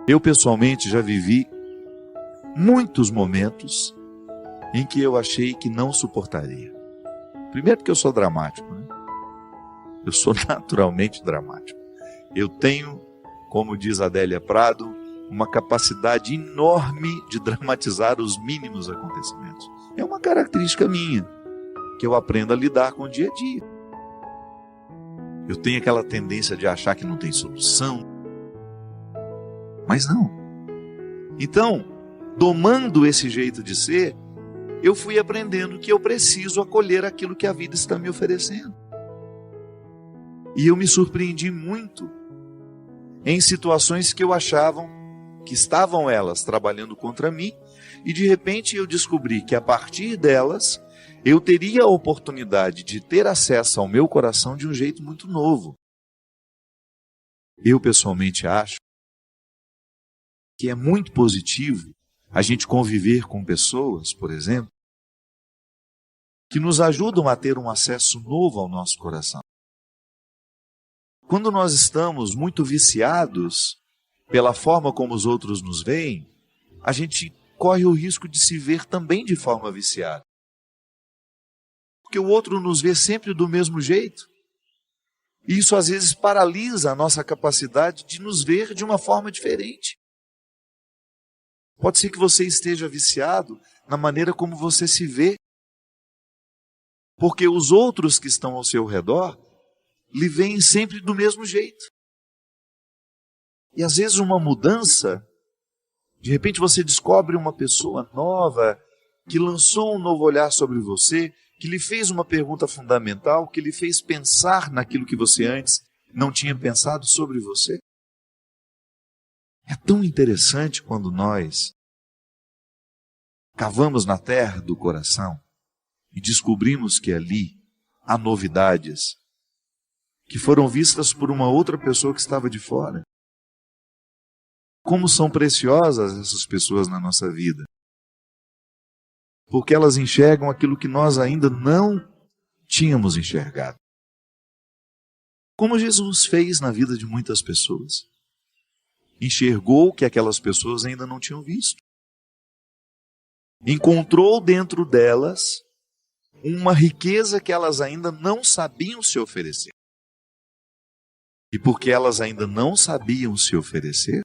Eu pessoalmente já vivi muitos momentos em que eu achei que não suportaria. Primeiro porque eu sou dramático, né? Eu sou naturalmente dramático. Eu tenho, como diz Adélia Prado, uma capacidade enorme de dramatizar os mínimos acontecimentos. É uma característica minha, que eu aprendo a lidar com o dia a dia. Eu tenho aquela tendência de achar que não tem solução, mas não. Então, domando esse jeito de ser, eu fui aprendendo que eu preciso acolher aquilo que a vida está me oferecendo. E eu me surpreendi muito em situações que eu achava que estavam elas trabalhando contra mim, e de repente eu descobri que a partir delas, eu teria a oportunidade de ter acesso ao meu coração de um jeito muito novo. Eu pessoalmente acho que é muito positivo a gente conviver com pessoas, por exemplo, que nos ajudam a ter um acesso novo ao nosso coração. Quando nós estamos muito viciados pela forma como os outros nos veem, a gente corre o risco de se ver também de forma viciada. Porque o outro nos vê sempre do mesmo jeito. E isso às vezes paralisa a nossa capacidade de nos ver de uma forma diferente. Pode ser que você esteja viciado na maneira como você se vê. Porque os outros que estão ao seu redor lhe veem sempre do mesmo jeito. E às vezes uma mudança, de repente você descobre uma pessoa nova, que lançou um novo olhar sobre você, que lhe fez uma pergunta fundamental, que lhe fez pensar naquilo que você antes não tinha pensado sobre você. É tão interessante quando nós cavamos na terra do coração e descobrimos que ali há novidades que foram vistas por uma outra pessoa que estava de fora. Como são preciosas essas pessoas na nossa vida. Porque elas enxergam aquilo que nós ainda não tínhamos enxergado. Como Jesus fez na vida de muitas pessoas. Enxergou que aquelas pessoas ainda não tinham visto. Encontrou dentro delas uma riqueza que elas ainda não sabiam se oferecer. E porque elas ainda não sabiam se oferecer,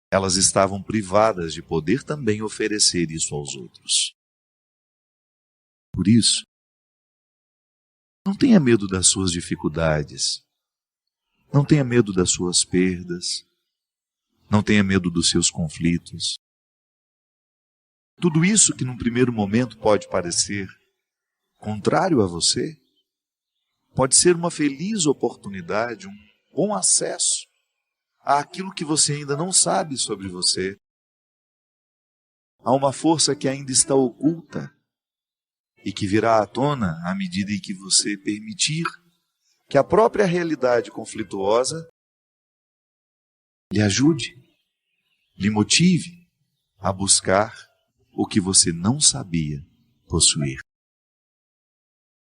elas estavam privadas de poder também oferecer isso aos outros. Por isso, não tenha medo das suas dificuldades, não tenha medo das suas perdas, não tenha medo dos seus conflitos. Tudo isso que num primeiro momento pode parecer contrário a você, pode ser uma feliz oportunidade, um bom acesso àquilo que você ainda não sabe sobre você. Há uma força que ainda está oculta e que virá à tona à medida em que você permitir que a própria realidade conflituosa lhe ajude, lhe motive a buscar o que você não sabia possuir.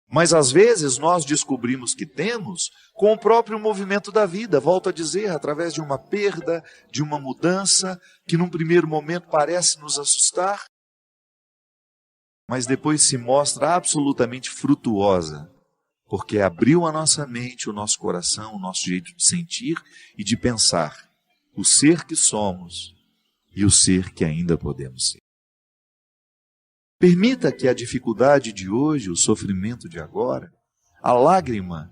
Mas às vezes nós descobrimos que temos com o próprio movimento da vida, volto a dizer, através de uma perda, de uma mudança, que num primeiro momento parece nos assustar, mas depois se mostra absolutamente frutuosa, porque abriu a nossa mente, o nosso coração, o nosso jeito de sentir e de pensar, o ser que somos e o ser que ainda podemos ser. Permita que a dificuldade de hoje, o sofrimento de agora, a lágrima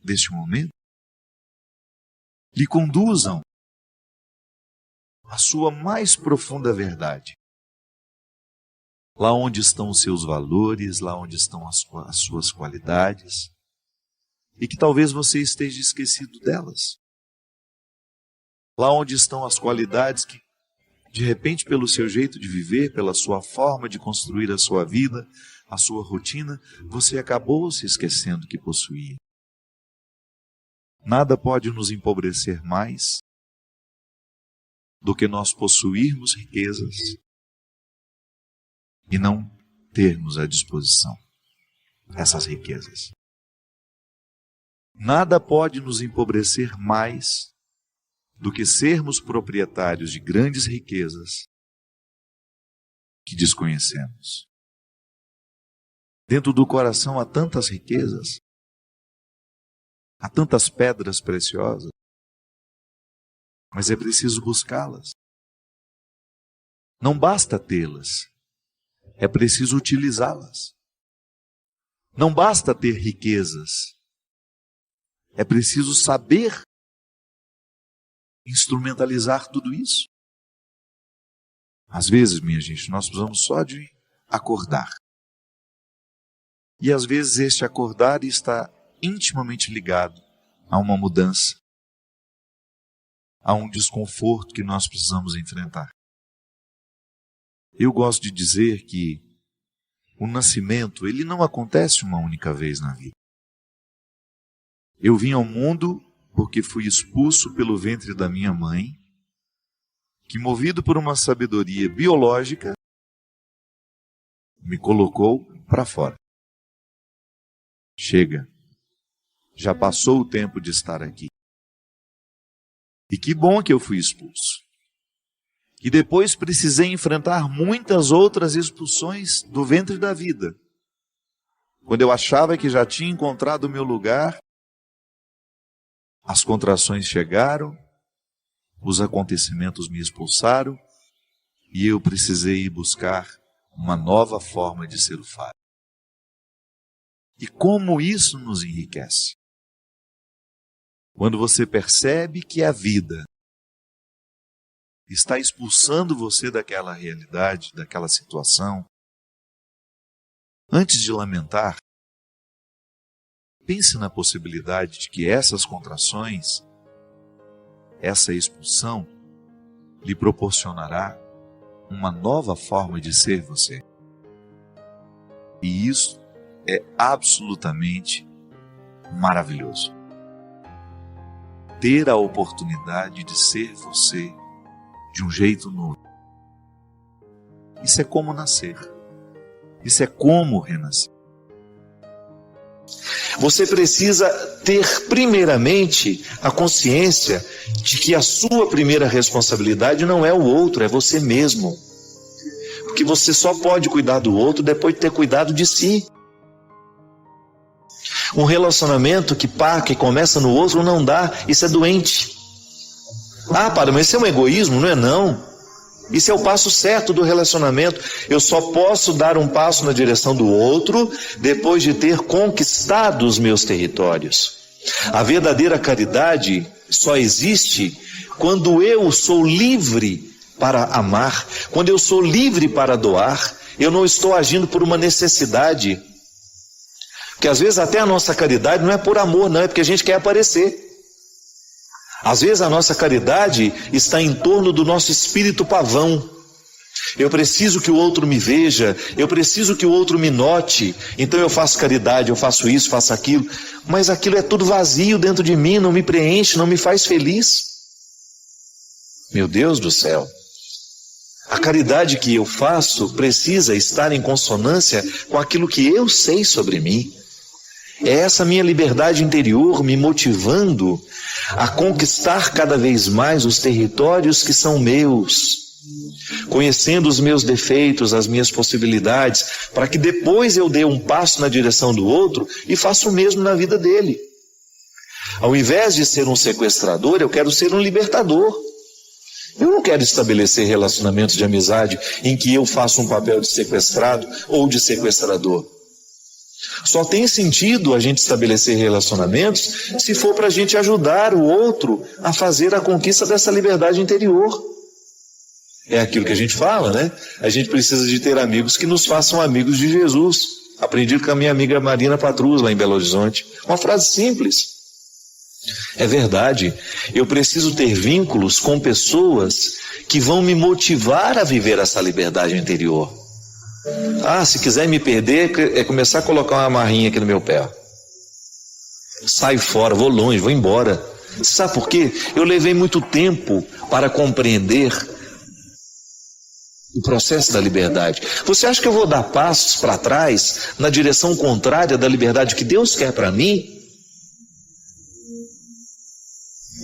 deste momento, lhe conduzam à sua mais profunda verdade. Lá onde estão os seus valores, lá onde estão as suas qualidades, e que talvez você esteja esquecido delas. Lá onde estão as qualidades que, de repente, pelo seu jeito de viver, pela sua forma de construir a sua vida, a sua rotina, você acabou se esquecendo que possuía. Nada pode nos empobrecer mais do que nós possuirmos riquezas e não termos à disposição essas riquezas. Nada pode nos empobrecer mais do que sermos proprietários de grandes riquezas que desconhecemos. Dentro do coração há tantas riquezas, há tantas pedras preciosas, mas é preciso buscá-las. Não basta tê-las, é preciso utilizá-las. Não basta ter riquezas, é preciso saber instrumentalizar tudo isso. Às vezes, minha gente, nós precisamos só de acordar. E às vezes este acordar está intimamente ligado a uma mudança, a um desconforto que nós precisamos enfrentar. Eu gosto de dizer que o nascimento, ele não acontece uma única vez na vida. Eu vim ao mundo porque fui expulso pelo ventre da minha mãe, que, movido por uma sabedoria biológica, me colocou para fora. Chega, já passou o tempo de estar aqui. E que bom que eu fui expulso. E depois precisei enfrentar muitas outras expulsões do ventre da vida. Quando eu achava que já tinha encontrado o meu lugar, as contrações chegaram, os acontecimentos me expulsaram, e eu precisei ir buscar uma nova forma de ser o Fábio. E como isso nos enriquece? Quando você percebe que a vida está expulsando você daquela realidade, daquela situação, antes de lamentar, pense na possibilidade de que essas contrações, essa expulsão, lhe proporcionará uma nova forma de ser você. E isso é absolutamente maravilhoso. Ter a oportunidade de ser você de um jeito novo. Isso é como nascer. Isso é como renascer. Você precisa ter primeiramente a consciência de que a sua primeira responsabilidade não é o outro, é você mesmo. Porque você só pode cuidar do outro depois de ter cuidado de si. Um relacionamento que começa no outro não dá, isso é doente. Ah, padre, mas isso é um egoísmo? Não é não. Isso é o passo certo do relacionamento. Eu só posso dar um passo na direção do outro depois de ter conquistado os meus territórios. A verdadeira caridade só existe quando eu sou livre para amar, quando eu sou livre para doar. Eu não estou agindo por uma necessidade. Porque às vezes até a nossa caridade não é por amor, não, é porque a gente quer aparecer. Às vezes a nossa caridade está em torno do nosso espírito pavão. Eu preciso que o outro me veja, eu preciso que o outro me note, então eu faço caridade, eu faço isso, faço aquilo, mas aquilo é tudo vazio dentro de mim, não me preenche, não me faz feliz. Meu Deus do céu! A caridade que eu faço precisa estar em consonância com aquilo que eu sei sobre mim. É essa minha liberdade interior me motivando a conquistar cada vez mais os territórios que são meus, conhecendo os meus defeitos, as minhas possibilidades, para que depois eu dê um passo na direção do outro e faça o mesmo na vida dele. Ao invés de ser um sequestrador, eu quero ser um libertador. Eu não quero estabelecer relacionamentos de amizade em que eu faço um papel de sequestrado ou de sequestrador. Só tem sentido a gente estabelecer relacionamentos se for para a gente ajudar o outro a fazer a conquista dessa liberdade interior. É aquilo que a gente fala, né? A gente precisa de ter amigos que nos façam amigos de Jesus. Aprendi com a minha amiga Marina Patrus, lá em Belo Horizonte. Uma frase simples. É verdade. Eu preciso ter vínculos com pessoas que vão me motivar a viver essa liberdade interior. Ah, se quiser me perder, é começar a colocar uma amarrinha aqui no meu pé. Saio fora, vou longe, vou embora. Você sabe por quê? Eu levei muito tempo para compreender o processo da liberdade. Você acha que eu vou dar passos para trás na direção contrária da liberdade que Deus quer para mim?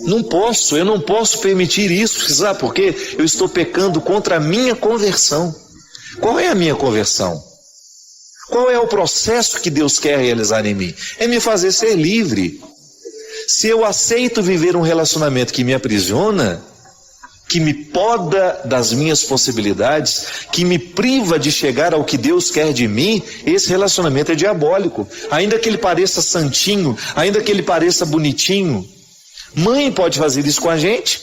Eu não posso permitir isso. Sabe por quê? Eu estou pecando contra a minha conversão. Qual é a minha conversão? Qual é o processo que Deus quer realizar em mim? É me fazer ser livre. Se eu aceito viver um relacionamento que me aprisiona, que me poda das minhas possibilidades, que me priva de chegar ao que Deus quer de mim, esse relacionamento é diabólico. Ainda que ele pareça santinho, ainda que ele pareça bonitinho. Mãe pode fazer isso com a gente.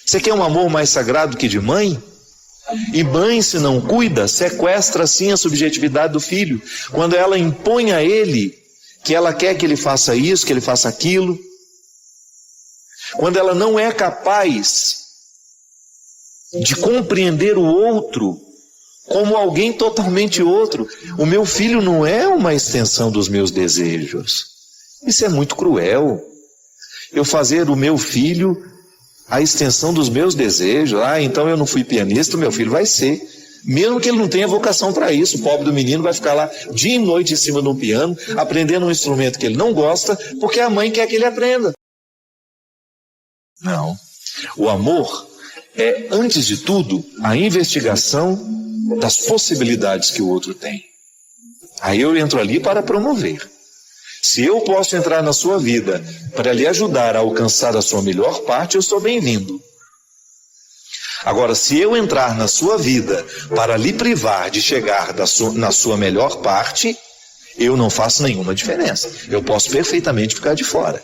Você quer um amor mais sagrado que de mãe? E mãe, se não cuida, sequestra assim a subjetividade do filho. Quando ela impõe a ele que ela quer que ele faça isso, que ele faça aquilo. Quando ela não é capaz de compreender o outro como alguém totalmente outro. O meu filho não é uma extensão dos meus desejos. Isso é muito cruel. Eu fazer o meu filho a extensão dos meus desejos. Então eu não fui pianista, meu filho vai ser. Mesmo que ele não tenha vocação para isso, o pobre do menino vai ficar lá dia e noite em cima de um piano, aprendendo um instrumento que ele não gosta, porque a mãe quer que ele aprenda. Não. O amor é, antes de tudo, a investigação das possibilidades que o outro tem. Aí eu entro ali para promover. Se eu posso entrar na sua vida para lhe ajudar a alcançar a sua melhor parte, eu sou bem-vindo. Agora, se eu entrar na sua vida para lhe privar de chegar na sua melhor parte, eu não faço nenhuma diferença. Eu posso perfeitamente ficar de fora.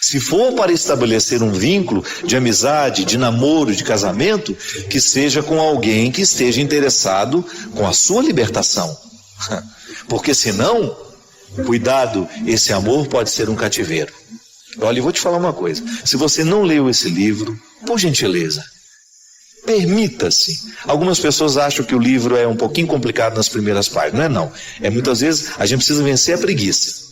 Se for para estabelecer um vínculo de amizade, de namoro, de casamento, que seja com alguém que esteja interessado com a sua libertação. Porque senão, cuidado, esse amor pode ser um cativeiro. Olha, eu vou te falar uma coisa. Se você não leu esse livro, por gentileza, permita-se. Algumas pessoas acham que o livro é um pouquinho complicado nas primeiras páginas. Não. Muitas vezes a gente precisa vencer a preguiça.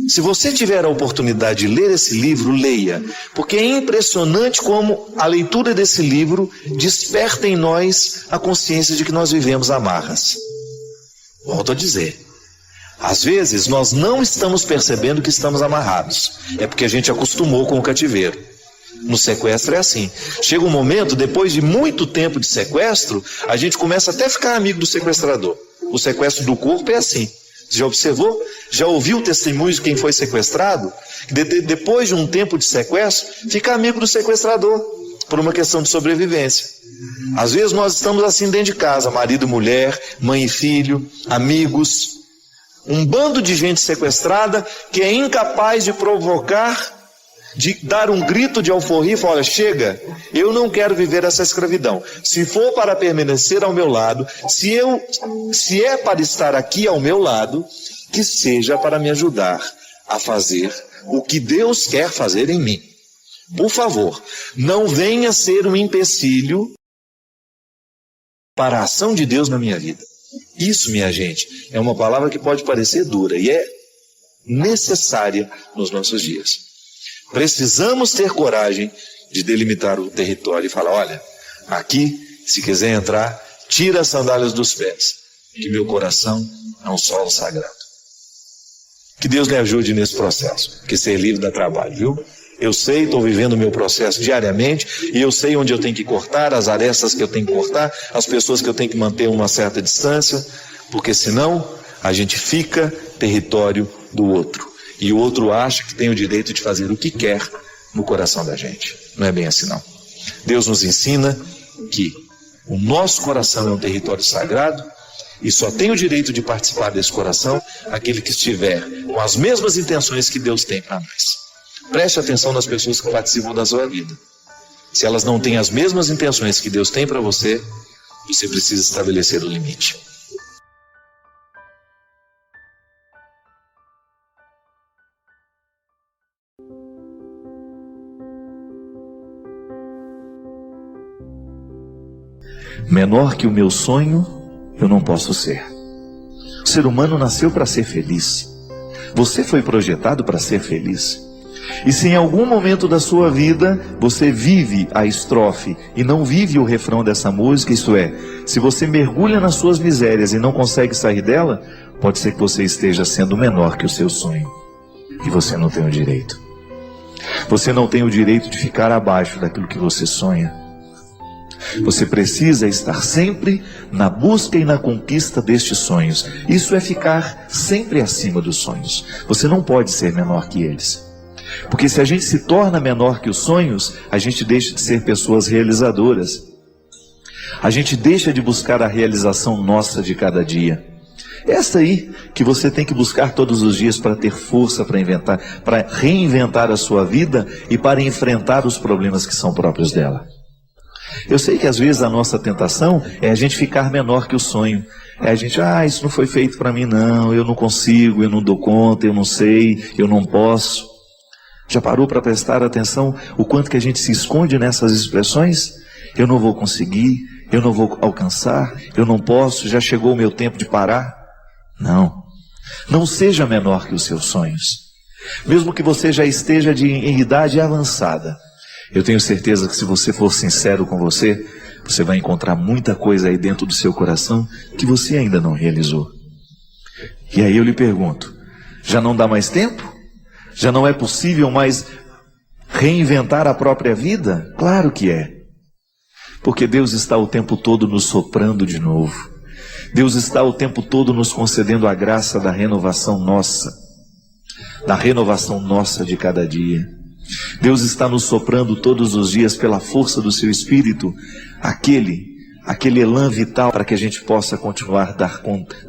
Se você tiver a oportunidade de ler esse livro, leia, porque é impressionante como a leitura desse livro desperta em nós a consciência de que nós vivemos amarras. Volto a dizer, às vezes nós não estamos percebendo que estamos amarrados, é porque a gente acostumou com o cativeiro. No sequestro é assim, chega um momento, depois de muito tempo de sequestro, a gente começa até a ficar amigo do sequestrador. O sequestro do corpo é assim. Você já observou? Já ouviu o testemunho de quem foi sequestrado? Depois de um tempo de sequestro, fica amigo do sequestrador, por uma questão de sobrevivência. Às vezes nós estamos assim dentro de casa, marido e mulher, mãe e filho, amigos, um bando de gente sequestrada que é incapaz de provocar, de dar um grito de alforria e falar: olha, chega, eu não quero viver essa escravidão. Se for para permanecer ao meu lado, se é para estar aqui ao meu lado, que seja para me ajudar a fazer o que Deus quer fazer em mim. Por favor, não venha ser um empecilho para a ação de Deus na minha vida. Isso, minha gente, é uma palavra que pode parecer dura e é necessária nos nossos dias. Precisamos ter coragem de delimitar o território e falar: olha, aqui, se quiser entrar, tira as sandálias dos pés, que meu coração é um solo sagrado. Que Deus me ajude nesse processo, que ser livre dá trabalho, viu? Eu sei, estou vivendo o meu processo diariamente, e eu sei onde eu tenho que cortar, as arestas que eu tenho que cortar, as pessoas que eu tenho que manter uma certa distância, porque senão a gente fica território do outro. E o outro acha que tem o direito de fazer o que quer no coração da gente. Não é bem assim, não. Deus nos ensina que o nosso coração é um território sagrado e só tem o direito de participar desse coração aquele que estiver com as mesmas intenções que Deus tem para nós. Preste atenção nas pessoas que participam da sua vida. Se elas não têm as mesmas intenções que Deus tem para você, você precisa estabelecer o limite. Menor que o meu sonho, eu não posso ser. O ser humano nasceu para ser feliz. Você foi projetado para ser feliz. E se em algum momento da sua vida você vive a estrofe e não vive o refrão dessa música, isto é, se você mergulha nas suas misérias e não consegue sair dela, pode ser que você esteja sendo menor que o seu sonho. E você não tem o direito. Você não tem o direito de ficar abaixo daquilo que você sonha. Você precisa estar sempre na busca e na conquista destes sonhos. Isso é ficar sempre acima dos sonhos. Você não pode ser menor que eles. Porque se a gente se torna menor que os sonhos, a gente deixa de ser pessoas realizadoras. A gente deixa de buscar a realização nossa de cada dia. Essa aí que você tem que buscar todos os dias para ter força para reinventar a sua vida e para enfrentar os problemas que são próprios dela. Eu sei que às vezes a nossa tentação é a gente ficar menor que o sonho. É a gente, isso não foi feito para mim não, eu não consigo, eu não dou conta, eu não sei, eu não posso. Já parou para prestar atenção o quanto que a gente se esconde nessas expressões? Eu não vou conseguir, eu não vou alcançar, eu não posso, já chegou o meu tempo de parar. Não seja menor que os seus sonhos. Mesmo que você já esteja em idade avançada, eu tenho certeza que se você for sincero com você, você vai encontrar muita coisa aí dentro do seu coração que você ainda não realizou. E aí eu lhe pergunto, já não dá mais tempo? Já não é possível mais reinventar a própria vida? Claro que é. Porque Deus está o tempo todo nos soprando de novo. Deus está o tempo todo nos concedendo a graça da renovação nossa. Da renovação nossa de cada dia. Deus está nos soprando todos os dias pela força do seu Espírito, aquele elan vital para que a gente possa continuar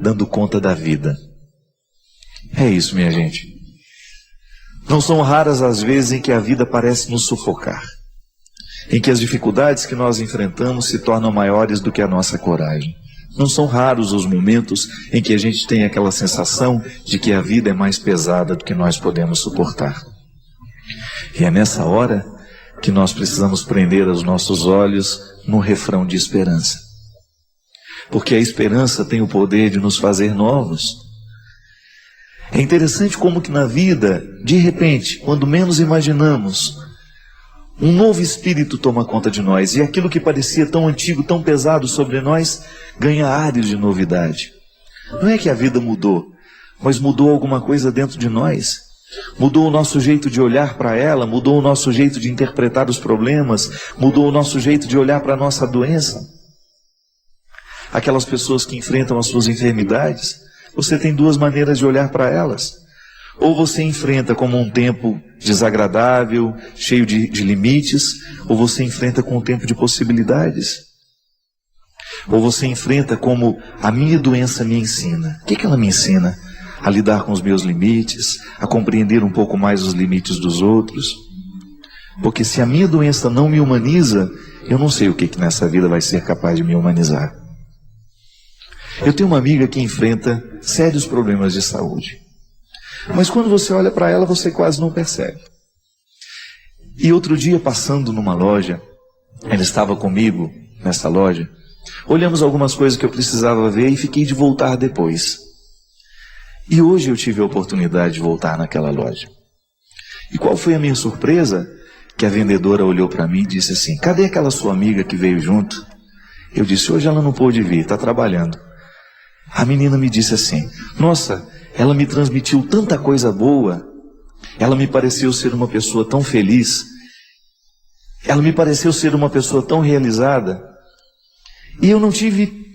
dando conta da vida. É isso, minha gente. Não são raras as vezes em que a vida parece nos sufocar, em que as dificuldades que nós enfrentamos se tornam maiores do que a nossa coragem. Não são raros os momentos em que a gente tem aquela sensação de que a vida é mais pesada do que nós podemos suportar. E é nessa hora que nós precisamos prender os nossos olhos no refrão de esperança. Porque a esperança tem o poder de nos fazer novos. É interessante como que na vida, de repente, quando menos imaginamos, um novo espírito toma conta de nós. E aquilo que parecia tão antigo, tão pesado sobre nós, ganha ares de novidade. Não é que a vida mudou, mas mudou alguma coisa dentro de nós. Mudou o nosso jeito de olhar para ela, mudou o nosso jeito de interpretar os problemas, mudou o nosso jeito de olhar para a nossa doença. Aquelas pessoas que enfrentam as suas enfermidades, você tem duas maneiras de olhar para elas. Ou você enfrenta como um tempo desagradável, cheio de limites, ou você enfrenta com um tempo de possibilidades. Ou você enfrenta como a minha doença me ensina. O que ela me ensina? A lidar com os meus limites, a compreender um pouco mais os limites dos outros. Porque se a minha doença não me humaniza, eu não sei o que nessa vida vai ser capaz de me humanizar. Eu tenho uma amiga que enfrenta sérios problemas de saúde. Mas quando você olha para ela, você quase não percebe. E outro dia, passando numa loja, ela estava comigo nessa loja, olhamos algumas coisas que eu precisava ver e fiquei de voltar depois. E hoje eu tive a oportunidade de voltar naquela loja. E qual foi a minha surpresa? Que a vendedora olhou para mim e disse assim, cadê aquela sua amiga que veio junto? Eu disse, hoje ela não pôde vir, está trabalhando. A menina me disse assim, nossa, ela me transmitiu tanta coisa boa, ela me pareceu ser uma pessoa tão feliz, ela me pareceu ser uma pessoa tão realizada, e eu não tive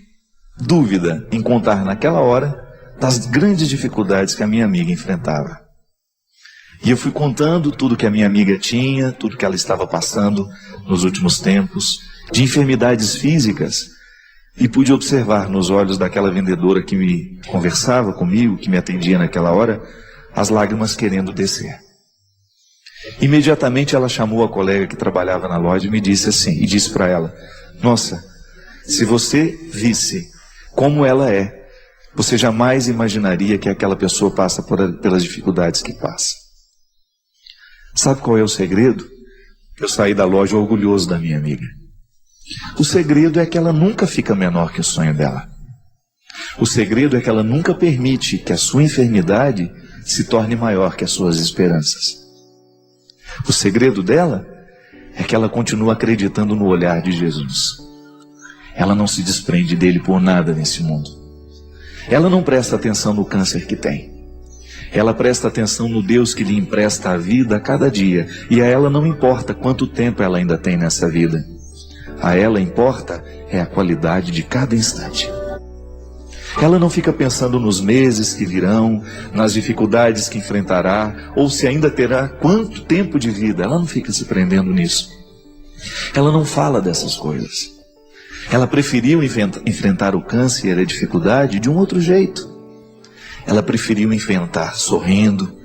dúvida em contar naquela hora das grandes dificuldades que a minha amiga enfrentava. E eu fui contando tudo que a minha amiga tinha, tudo que ela estava passando nos últimos tempos, de enfermidades físicas, e pude observar nos olhos daquela vendedora que me conversava comigo, que me atendia naquela hora, as lágrimas querendo descer. Imediatamente ela chamou a colega que trabalhava na loja e me disse assim, e disse para ela, nossa, se você visse como ela é, você jamais imaginaria que aquela pessoa passa pelas dificuldades que passa. Sabe qual é o segredo? Eu saí da loja orgulhoso da minha amiga. O segredo é que ela nunca fica menor que o sonho dela. O segredo é que ela nunca permite que a sua enfermidade se torne maior que as suas esperanças. O segredo dela é que ela continua acreditando no olhar de Jesus. Ela não se desprende dele por nada nesse mundo. Ela não presta atenção no câncer que tem. Ela presta atenção no Deus que lhe empresta a vida a cada dia, e a ela não importa quanto tempo ela ainda tem nessa vida. A ela importa é a qualidade de cada instante. Ela não fica pensando nos meses que virão, nas dificuldades que enfrentará, ou se ainda terá quanto tempo de vida. Ela não fica se prendendo nisso. Ela não fala dessas coisas. Ela preferiu enfrentar o câncer e a dificuldade de um outro jeito. Ela preferiu enfrentar sorrindo,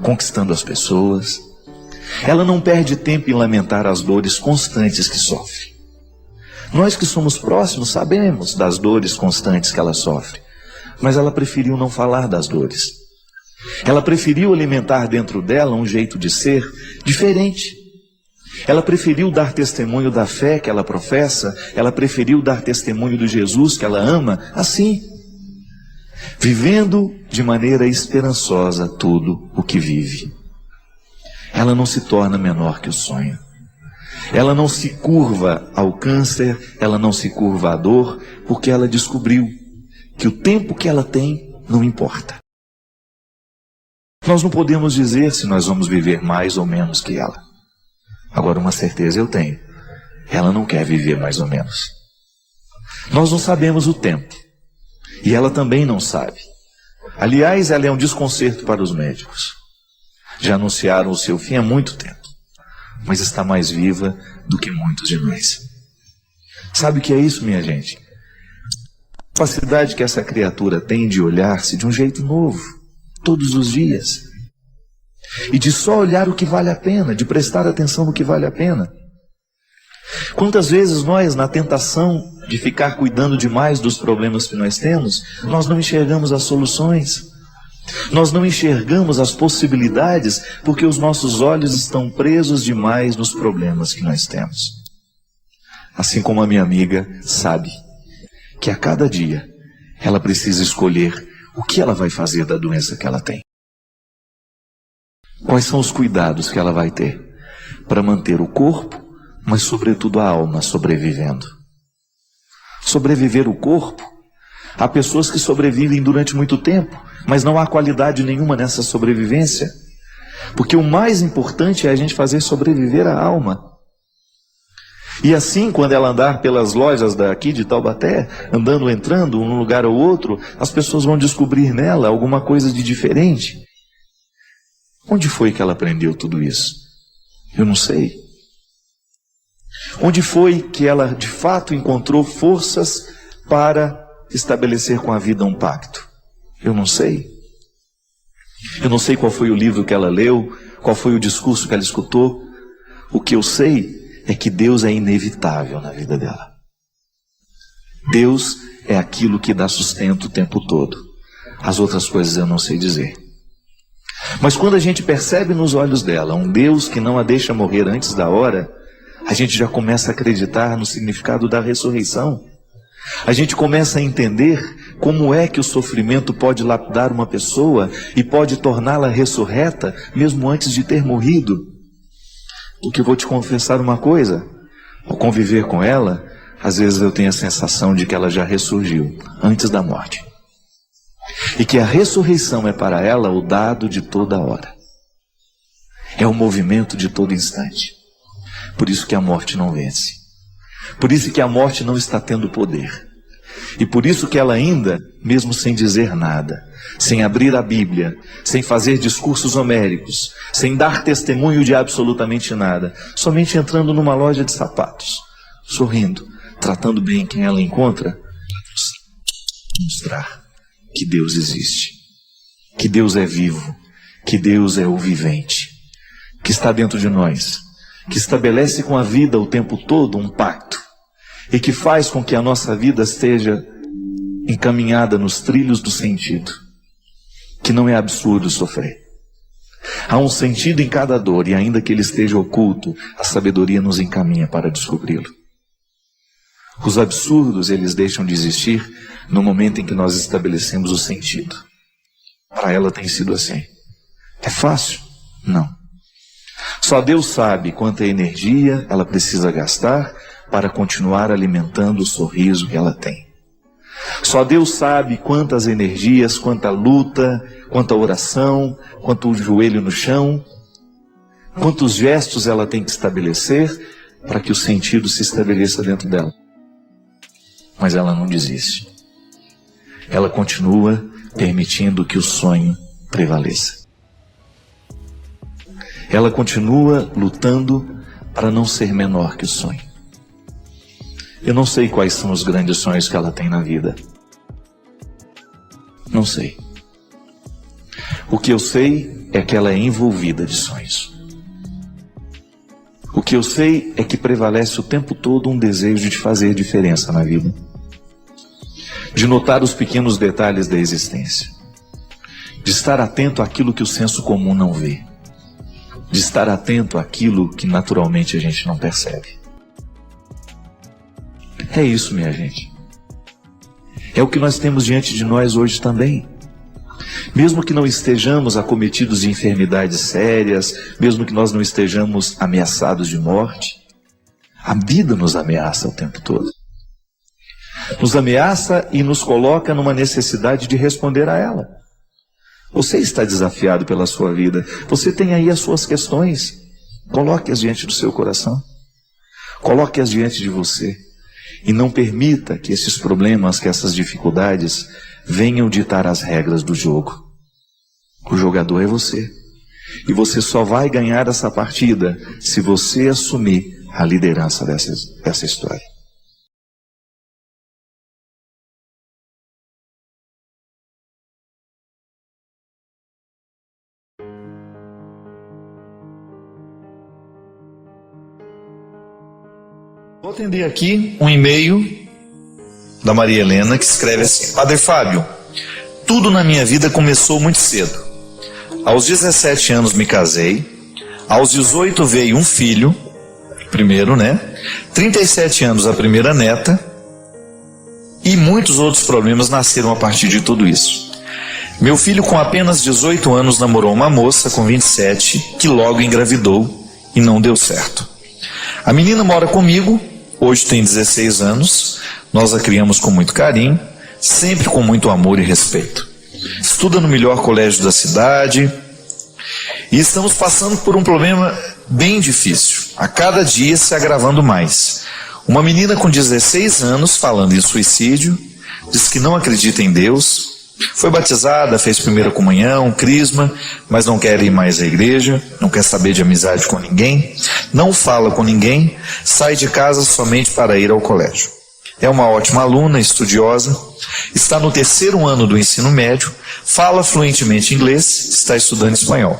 conquistando as pessoas. Ela não perde tempo em lamentar as dores constantes que sofre. Nós que somos próximos sabemos das dores constantes que ela sofre, mas ela preferiu não falar das dores. Ela preferiu alimentar dentro dela um jeito de ser diferente. Ela preferiu dar testemunho da fé que ela professa, ela preferiu dar testemunho do Jesus que ela ama, assim, vivendo de maneira esperançosa tudo o que vive. Ela não se torna menor que o sonho. Ela não se curva ao câncer, ela não se curva à dor, porque ela descobriu que o tempo que ela tem não importa. Nós não podemos dizer se nós vamos viver mais ou menos que ela. Agora, uma certeza eu tenho: ela não quer viver mais ou menos. Nós não sabemos o tempo, e ela também não sabe. Aliás, ela é um desconcerto para os médicos. Já anunciaram o seu fim há muito tempo, mas está mais viva do que muitos de nós. Sabe o que é isso, minha gente? A capacidade que essa criatura tem de olhar-se de um jeito novo, todos os dias. E de só olhar o que vale a pena, de prestar atenção no que vale a pena. Quantas vezes nós, na tentação de ficar cuidando demais dos problemas que nós temos, nós não enxergamos as soluções. Nós não enxergamos as possibilidades porque os nossos olhos estão presos demais nos problemas que nós temos. Assim como a minha amiga sabe que a cada dia ela precisa escolher o que ela vai fazer da doença que ela tem. Quais são os cuidados que ela vai ter para manter o corpo, mas sobretudo a alma sobrevivendo. Sobreviver o corpo, há pessoas que sobrevivem durante muito tempo, mas não há qualidade nenhuma nessa sobrevivência, porque o mais importante é a gente fazer sobreviver a alma. E assim, quando ela andar pelas lojas daqui de Taubaté, entrando um lugar ou outro, as pessoas vão descobrir nela alguma coisa de diferente. Onde foi que ela aprendeu tudo isso? Eu não sei. Onde foi que ela de fato encontrou forças para estabelecer com a vida um pacto? Eu não sei. Eu não sei qual foi o livro que ela leu, qual foi o discurso que ela escutou. O que eu sei é que Deus é inevitável na vida dela. Deus é aquilo que dá sustento o tempo todo. As outras coisas eu não sei dizer. Mas quando a gente percebe nos olhos dela um Deus que não a deixa morrer antes da hora, a gente já começa a acreditar no significado da ressurreição. A gente começa a entender como é que o sofrimento pode lapidar uma pessoa e pode torná-la ressurreta mesmo antes de ter morrido. Porque eu vou te confessar uma coisa: ao conviver com ela, às vezes eu tenho a sensação de que ela já ressurgiu antes da morte. E que a ressurreição é para ela o dado de toda hora. É o movimento de todo instante. Por isso que a morte não vence. Por isso que a morte não está tendo poder. E por isso que ela ainda, mesmo sem dizer nada, sem abrir a Bíblia, sem fazer discursos homéricos, sem dar testemunho de absolutamente nada, somente entrando numa loja de sapatos, sorrindo, tratando bem quem ela encontra, mostrar que Deus existe, que Deus é vivo, que Deus é o vivente, que está dentro de nós, que estabelece com a vida o tempo todo um pacto e que faz com que a nossa vida esteja encaminhada nos trilhos do sentido, que não é absurdo sofrer. Há um sentido em cada dor e ainda que ele esteja oculto, a sabedoria nos encaminha para descobri-lo. Os absurdos, eles deixam de existir no momento em que nós estabelecemos o sentido. Para ela tem sido assim. É fácil? Não. Só Deus sabe quanta energia ela precisa gastar para continuar alimentando o sorriso que ela tem. Só Deus sabe quantas energias, quanta luta, quanta oração, quanto joelho no chão, quantos gestos ela tem que estabelecer para que o sentido se estabeleça dentro dela. Mas ela não desiste. Ela continua permitindo que o sonho prevaleça. Ela continua lutando para não ser menor que o sonho. Eu não sei quais são os grandes sonhos que ela tem na vida. Não sei. O que eu sei é que ela é envolvida de sonhos. O que eu sei é que prevalece o tempo todo um desejo de fazer diferença na vida. De notar os pequenos detalhes da existência. De estar atento àquilo que o senso comum não vê. De estar atento àquilo que naturalmente a gente não percebe. É isso, minha gente. É o que nós temos diante de nós hoje também. Mesmo que não estejamos acometidos de enfermidades sérias, mesmo que nós não estejamos ameaçados de morte, a vida nos ameaça o tempo todo. Nos ameaça e nos coloca numa necessidade de responder a ela. Você está desafiado pela sua vida. Você tem aí as suas questões. Coloque-as diante do seu coração. Coloque-as diante de você. E não permita que esses problemas, que essas dificuldades venham ditar as regras do jogo. O jogador é você. E você só vai ganhar essa partida se você assumir a liderança dessa história. Vou atender aqui um e-mail da Maria Helena, que escreve assim: Padre Fábio, tudo na minha vida começou muito cedo. Aos 17 anos me casei, aos 18 veio um filho, primeiro, 37 anos a primeira neta, e muitos outros problemas nasceram a partir de tudo isso. Meu filho, com apenas 18 anos, namorou uma moça com 27, que logo engravidou e não deu certo. A menina mora comigo, hoje tem 16 anos, nós a criamos com muito carinho, sempre com muito amor e respeito. Estuda no melhor colégio da cidade e estamos passando por um problema bem difícil, a cada dia se agravando mais. Uma menina com 16 anos falando em suicídio, diz que não acredita em Deus, foi batizada, fez primeira comunhão, crisma, mas não quer ir mais à igreja, não quer saber de amizade com ninguém, não fala com ninguém, sai de casa somente para ir ao colégio. É uma ótima aluna, estudiosa, está no 3º ano do ensino médio, fala fluentemente inglês, está estudando espanhol.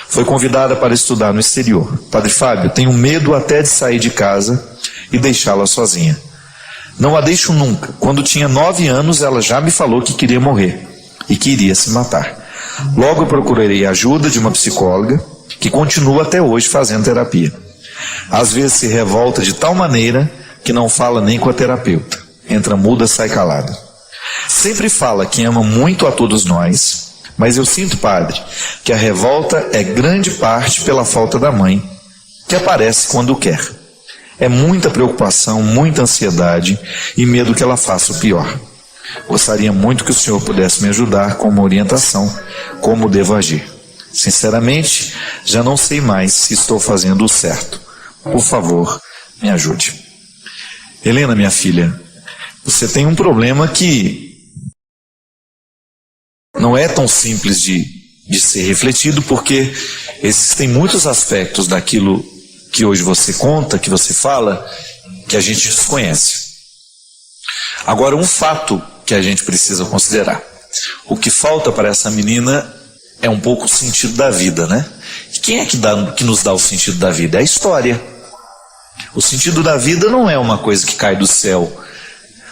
Foi convidada para estudar no exterior. Padre Fábio, tenho medo até de sair de casa e deixá-la sozinha. Não a deixo nunca. Quando tinha 9 anos, ela já me falou que queria morrer e que iria se matar. Logo procurarei a ajuda de uma psicóloga que continua até hoje fazendo terapia. Às vezes se revolta de tal maneira que não fala nem com a terapeuta. Entra muda, sai calada. Sempre fala que ama muito a todos nós, mas eu sinto, padre, que a revolta é grande parte pela falta da mãe, que aparece quando quer. É muita preocupação, muita ansiedade e medo que ela faça o pior. Gostaria muito que o senhor pudesse me ajudar com uma orientação, como devo agir. Sinceramente, já não sei mais se estou fazendo o certo. Por favor, me ajude. Helena, minha filha, você tem um problema que não é tão simples de ser refletido, porque existem muitos aspectos daquilo que hoje você conta, que você fala, que a gente desconhece. Agora, um fato que a gente precisa considerar. O que falta para essa menina é um pouco o sentido da vida, E quem é que nos dá o sentido da vida? É a história. O sentido da vida não é uma coisa que cai do céu.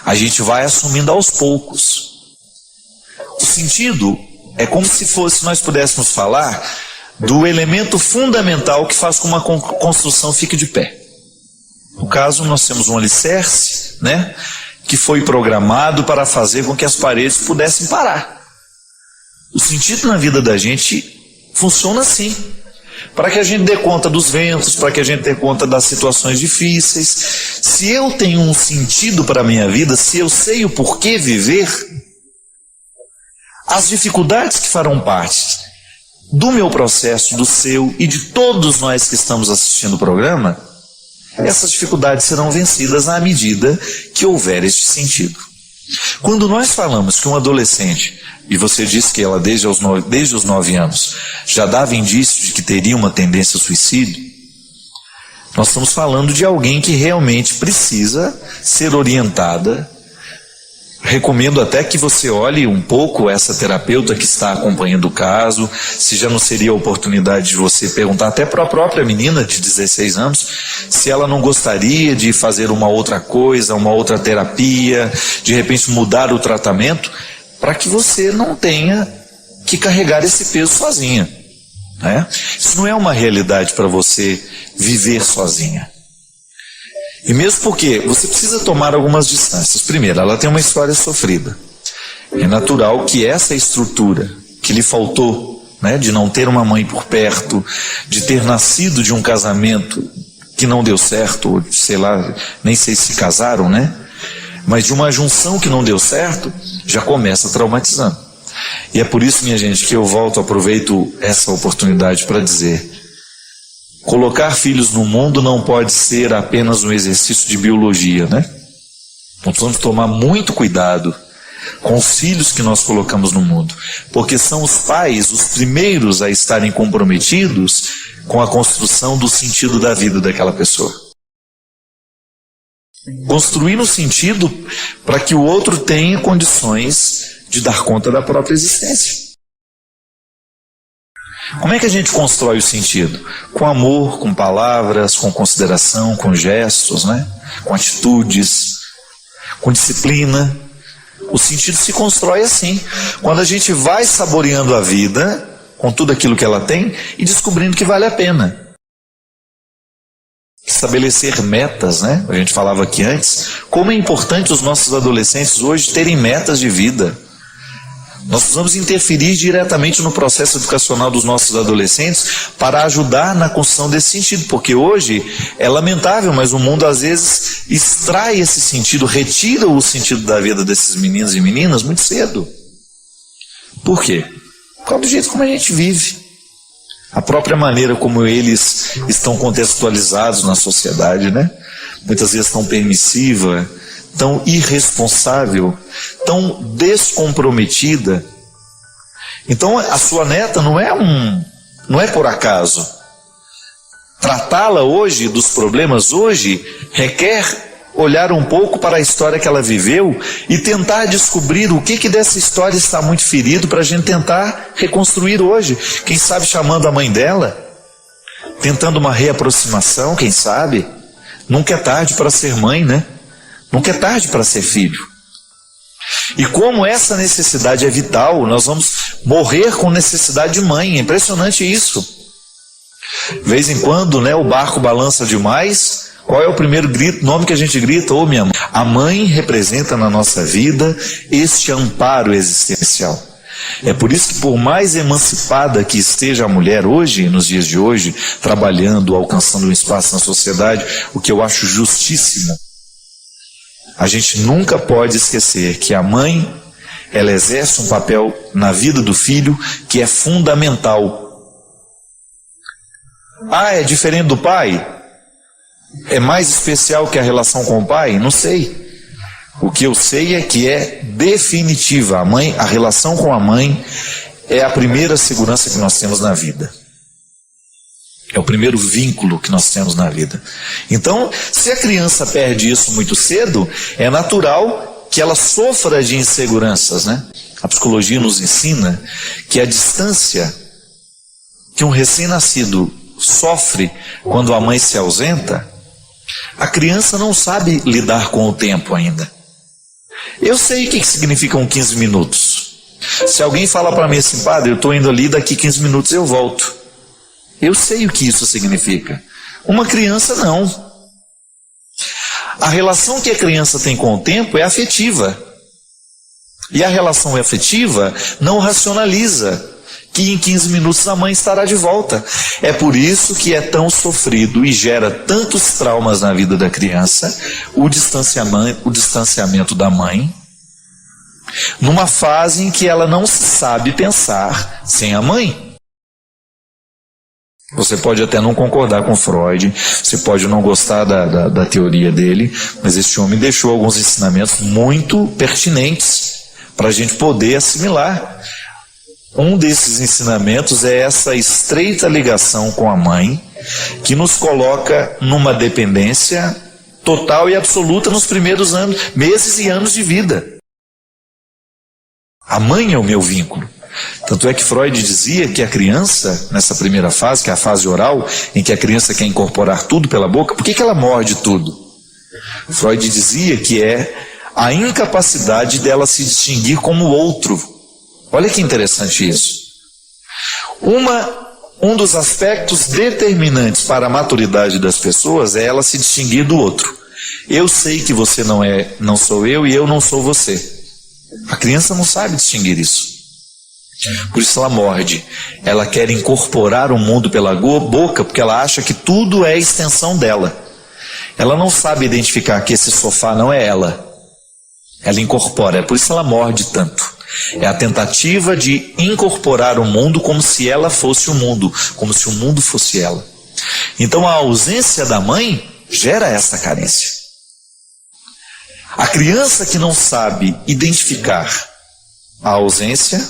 A gente vai assumindo aos poucos. O sentido é como se nós pudéssemos falar do elemento fundamental que faz com que uma construção fique de pé. No caso, nós temos um alicerce, que foi programado para fazer com que as paredes pudessem parar. O sentido na vida da gente funciona assim. para que a gente dê conta dos ventos, para que a gente dê conta das situações difíceis. Se eu tenho um sentido para a minha vida, se eu sei o porquê viver, as dificuldades que farão parte do meu processo, do seu e de todos nós que estamos assistindo o programa, essas dificuldades serão vencidas à medida que houver este sentido. Quando nós falamos que um adolescente, e você disse que ela desde os 9 anos já dava indício de que teria uma tendência ao suicídio, nós estamos falando de alguém que realmente precisa ser orientada. Recomendo até que você olhe um pouco essa terapeuta que está acompanhando o caso, se já não seria a oportunidade de você perguntar até para a própria menina de 16 anos, se ela não gostaria de fazer uma outra coisa, uma outra terapia, de repente mudar o tratamento, para que você não tenha que carregar esse peso sozinha, né? Isso não é uma realidade para você viver sozinha. E mesmo porque você precisa tomar algumas distâncias. Primeiro, ela tem uma história sofrida. É natural que essa estrutura que lhe faltou, né, de não ter uma mãe por perto, de ter nascido de um casamento que não deu certo, ou sei lá, nem sei se casaram, né? Mas de uma junção que não deu certo, já começa traumatizando. E é por isso, minha gente, que eu aproveito essa oportunidade para dizer: colocar filhos no mundo não pode ser apenas um exercício de biologia, né? Nós precisamos tomar muito cuidado com os filhos que nós colocamos no mundo, porque são os pais os primeiros a estarem comprometidos com a construção do sentido da vida daquela pessoa. Construir um sentido para que o outro tenha condições de dar conta da própria existência. Como é que a gente constrói o sentido? Com amor, com palavras, com consideração, com gestos, né? Com atitudes, com disciplina. O sentido se constrói assim, quando a gente vai saboreando a vida, com tudo aquilo que ela tem, e descobrindo que vale a pena. Estabelecer metas, né? A gente falava aqui antes, como é importante os nossos adolescentes hoje terem metas de vida. Nós precisamos interferir diretamente no processo educacional dos nossos adolescentes para ajudar na construção desse sentido, porque hoje é lamentável, mas o mundo às vezes extrai esse sentido, retira o sentido da vida desses meninos e meninas muito cedo. Por quê? Por causa do jeito como a gente vive. A própria maneira como eles estão contextualizados na sociedade, né? Muitas vezes tão permissiva, tão irresponsável, tão descomprometida. Então a sua neta não é por acaso. Tratá-la hoje, dos problemas hoje, requer olhar um pouco para a história que ela viveu e tentar descobrir o que dessa história está muito ferido para a gente tentar reconstruir hoje. Quem sabe chamando a mãe dela, tentando uma reaproximação, quem sabe. Nunca é tarde para ser mãe, né? Nunca é tarde para ser filho. E como essa necessidade é vital, nós vamos morrer com necessidade de mãe. É impressionante isso. De vez em quando, né, o barco balança demais. Qual é o primeiro nome que a gente grita? Ô, minha mãe. A mãe representa na nossa vida este amparo existencial. É por isso que, por mais emancipada que esteja a mulher hoje, nos dias de hoje, trabalhando, alcançando um espaço na sociedade, o que eu acho justíssimo, a gente nunca pode esquecer que a mãe, ela exerce um papel na vida do filho que é fundamental. Ah, é diferente do pai? É mais especial que a relação com o pai? Não sei. O que eu sei é que é definitiva. A relação com a mãe é a primeira segurança que nós temos na vida. É o primeiro vínculo que nós temos na vida. Então, se a criança perde isso muito cedo, é natural que ela sofra de inseguranças, né? A psicologia nos ensina que a distância que um recém-nascido sofre quando a mãe se ausenta, a criança não sabe lidar com o tempo ainda. Eu sei o que significam 15 minutos. Se alguém falar para mim assim, padre, eu estou indo ali, daqui 15 minutos eu volto. Eu sei o que isso significa. Uma criança não. A relação que a criança tem com o tempo é afetiva. E a relação afetiva não racionaliza. que em 15 minutos a mãe estará de volta. É por isso que é tão sofrido e gera tantos traumas na vida da criança, o distanciamento da mãe, numa fase em que ela não sabe pensar sem a mãe. Você pode até não concordar com Freud, você pode não gostar da teoria dele, mas este homem deixou alguns ensinamentos muito pertinentes para a gente poder assimilar. Um desses ensinamentos é essa estreita ligação com a mãe, que nos coloca numa dependência total e absoluta nos primeiros meses e anos de vida. A mãe é o meu vínculo. Tanto é que Freud dizia que a criança, nessa primeira fase, que é a fase oral, em que a criança quer incorporar tudo pela boca, por que ela morde tudo? Freud dizia que é a incapacidade dela se distinguir como outro. Olha que interessante isso. Um dos aspectos determinantes para a maturidade das pessoas é ela se distinguir do outro. Eu sei que você não sou eu e eu não sou você. A criança não sabe distinguir isso. Por isso ela morde. Ela quer incorporar o mundo pela boca porque ela acha que tudo é extensão dela. Ela não sabe identificar que esse sofá não é ela. Ela incorpora, é por isso ela morde tanto. É a tentativa de incorporar o mundo como se ela fosse o mundo, como se o mundo fosse ela. Então a ausência da mãe gera essa carência. A criança que não sabe identificar a ausência,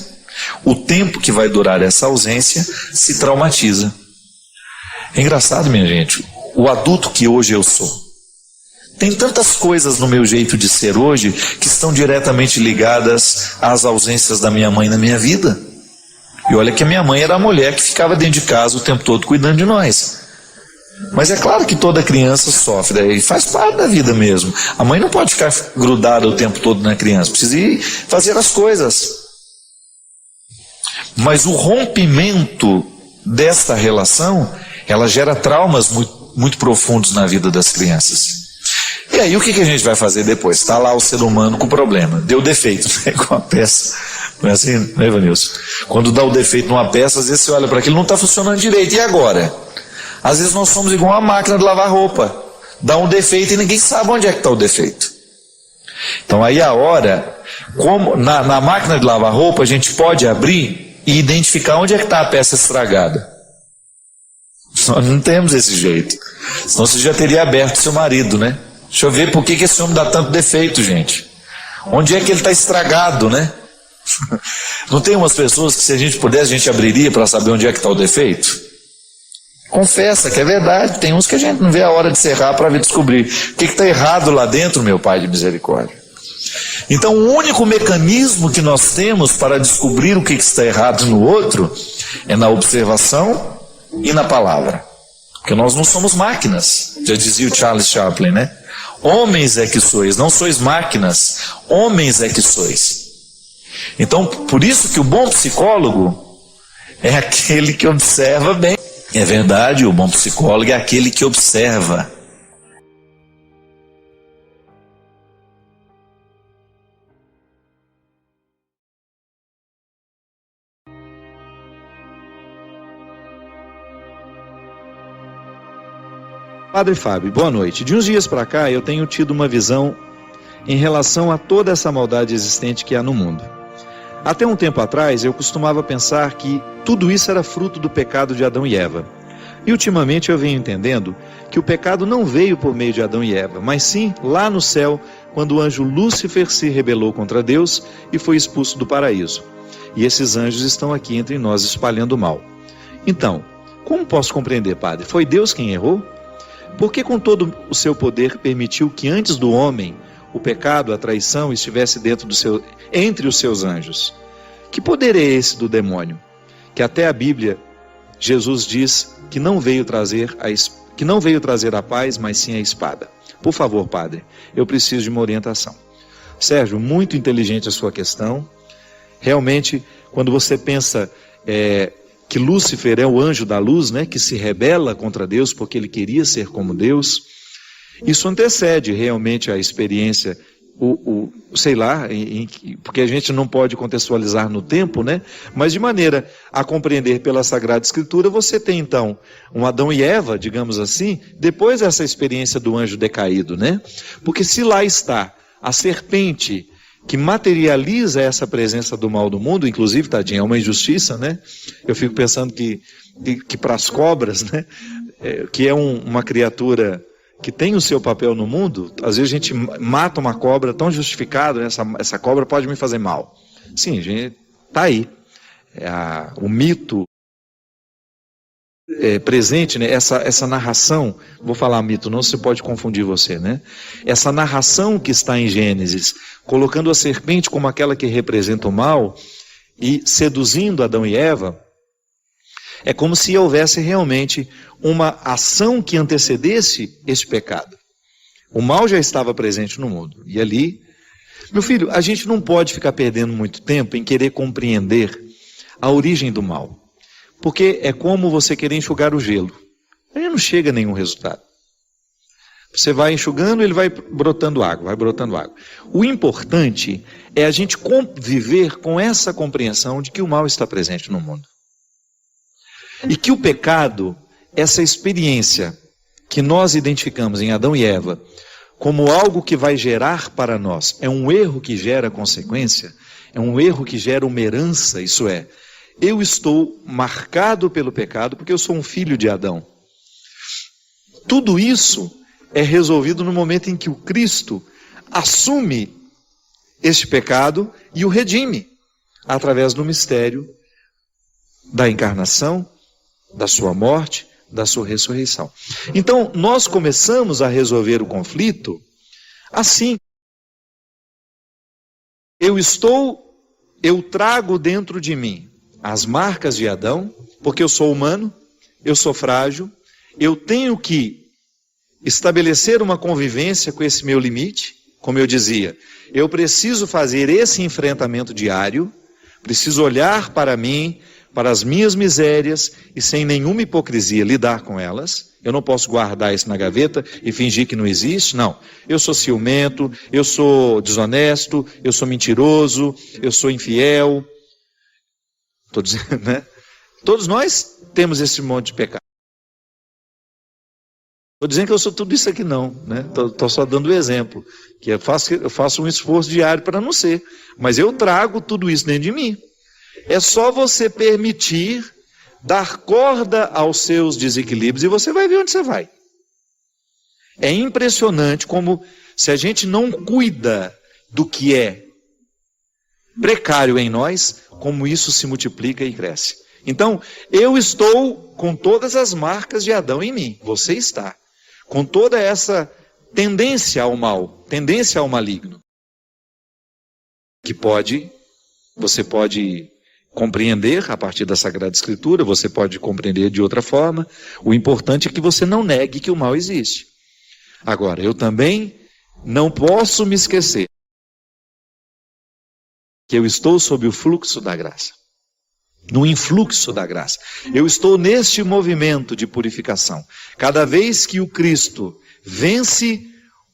o tempo que vai durar essa ausência, se traumatiza. É engraçado, minha gente, o adulto que hoje eu sou. Tem tantas coisas no meu jeito de ser hoje que estão diretamente ligadas às ausências da minha mãe na minha vida. E olha que a minha mãe era a mulher que ficava dentro de casa o tempo todo cuidando de nós. Mas é claro que toda criança sofre, e faz parte da vida mesmo. A mãe não pode ficar grudada o tempo todo na criança, precisa ir fazer as coisas. Mas o rompimento desta relação, ela gera traumas muito profundos na vida das crianças. E aí o que a gente vai fazer depois? Está lá o ser humano com problema, deu defeito, né? Com a peça. Não é assim, né, Evanilson? Quando dá o defeito numa peça, às vezes você olha para aquilo, não está funcionando direito, e agora? Às vezes nós somos igual uma máquina de lavar roupa, dá um defeito e ninguém sabe onde é que está o defeito. Então aí a hora, como na máquina de lavar roupa, a gente pode abrir e identificar onde é que está a peça estragada. Nós não temos esse jeito, senão você já teria aberto seu marido, né? Deixa eu ver por que esse homem dá tanto defeito, gente. Onde é que ele está estragado, né? Não tem umas pessoas que se a gente pudesse, a gente abriria para saber onde é que está o defeito? Confessa que é verdade, tem uns que a gente não vê a hora de serrar para ver descobrir. O que está errado lá dentro, meu Pai de misericórdia? Então o único mecanismo que nós temos para descobrir o que está errado no outro é na observação e na palavra. Porque nós não somos máquinas, já dizia o Charles Chaplin, né? Homens é que sois, não sois máquinas, homens é que sois. Então, por isso que o bom psicólogo é aquele que observa bem. É verdade, o bom psicólogo é aquele que observa. Padre Fábio, boa noite. De uns dias para cá eu tenho tido uma visão em relação a toda essa maldade existente que há no mundo. Até um tempo atrás eu costumava pensar que tudo isso era fruto do pecado de Adão e Eva. E ultimamente eu venho entendendo que o pecado não veio por meio de Adão e Eva, mas sim lá no céu, quando o anjo Lúcifer se rebelou contra Deus e foi expulso do paraíso. E esses anjos estão aqui entre nós espalhando o mal. Então, como posso compreender, Padre? Foi Deus quem errou? Por que com todo o seu poder permitiu que antes do homem o pecado, a traição estivesse entre os seus anjos? Que poder é esse do demônio? Que até a Bíblia, Jesus diz que não veio trazer a paz, mas sim a espada. Por favor, Padre, eu preciso de uma orientação. Sérgio, muito inteligente a sua questão. Realmente, quando você pensa que Lúcifer é o anjo da luz, né, que se rebela contra Deus porque ele queria ser como Deus, isso antecede realmente a experiência sei lá, porque a gente não pode contextualizar no tempo, né? Mas de maneira a compreender pela Sagrada Escritura, você tem então um Adão e Eva, digamos assim, depois dessa experiência do anjo decaído, né? Porque se lá está a serpente que materializa essa presença do mal do mundo, inclusive, tadinha, é uma injustiça, né? Eu fico pensando que para as cobras, né? Que é uma criatura que tem o seu papel no mundo, às vezes a gente mata uma cobra tão justificado, essa cobra pode me fazer mal. Sim, a gente está aí. O mito presente, né? Essa narração, vou falar mito, não se pode confundir você, né? Essa narração que está em Gênesis, colocando a serpente como aquela que representa o mal e seduzindo Adão e Eva, é como se houvesse realmente uma ação que antecedesse esse pecado. O mal já estava presente no mundo. E ali, meu filho, a gente não pode ficar perdendo muito tempo em querer compreender a origem do mal. Porque é como você querer enxugar o gelo. Aí não chega a nenhum resultado. Você vai enxugando, ele vai brotando água, vai brotando água. O importante é a gente conviver com essa compreensão de que o mal está presente no mundo. E que o pecado, essa experiência que nós identificamos em Adão e Eva como algo que vai gerar para nós, é um erro que gera consequência, é um erro que gera uma herança, isso é, eu estou marcado pelo pecado porque eu sou um filho de Adão. Tudo isso é resolvido no momento em que o Cristo assume este pecado e o redime, através do mistério da encarnação, da sua morte, da sua ressurreição. Então, nós começamos a resolver o conflito assim. Eu trago dentro de mim as marcas de Adão, porque eu sou humano, eu sou frágil, eu tenho que estabelecer uma convivência com esse meu limite, como eu dizia, eu preciso fazer esse enfrentamento diário, preciso olhar para mim, para as minhas misérias e sem nenhuma hipocrisia lidar com elas. Eu não posso guardar isso na gaveta e fingir que não existe, não. Eu sou ciumento, eu sou desonesto, eu sou mentiroso, eu sou infiel. Estou dizendo, né? Todos nós temos esse monte de pecado. Estou dizendo que eu sou tudo isso aqui não, né? Estou só dando o exemplo, que eu faço um esforço diário para não ser, mas eu trago tudo isso dentro de mim. É só você permitir dar corda aos seus desequilíbrios e você vai ver onde você vai. É impressionante como, se a gente não cuida do que é precário em nós, como isso se multiplica e cresce. Então, eu estou com todas as marcas de Adão em mim, você está, com toda essa tendência ao mal, tendência ao maligno, que você pode compreender a partir da Sagrada Escritura, você pode compreender de outra forma. O importante é que você não negue que o mal existe. Agora, eu também não posso me esquecer que eu estou sob o fluxo da graça, no influxo da graça. Eu estou neste movimento de purificação. Cada vez que o Cristo vence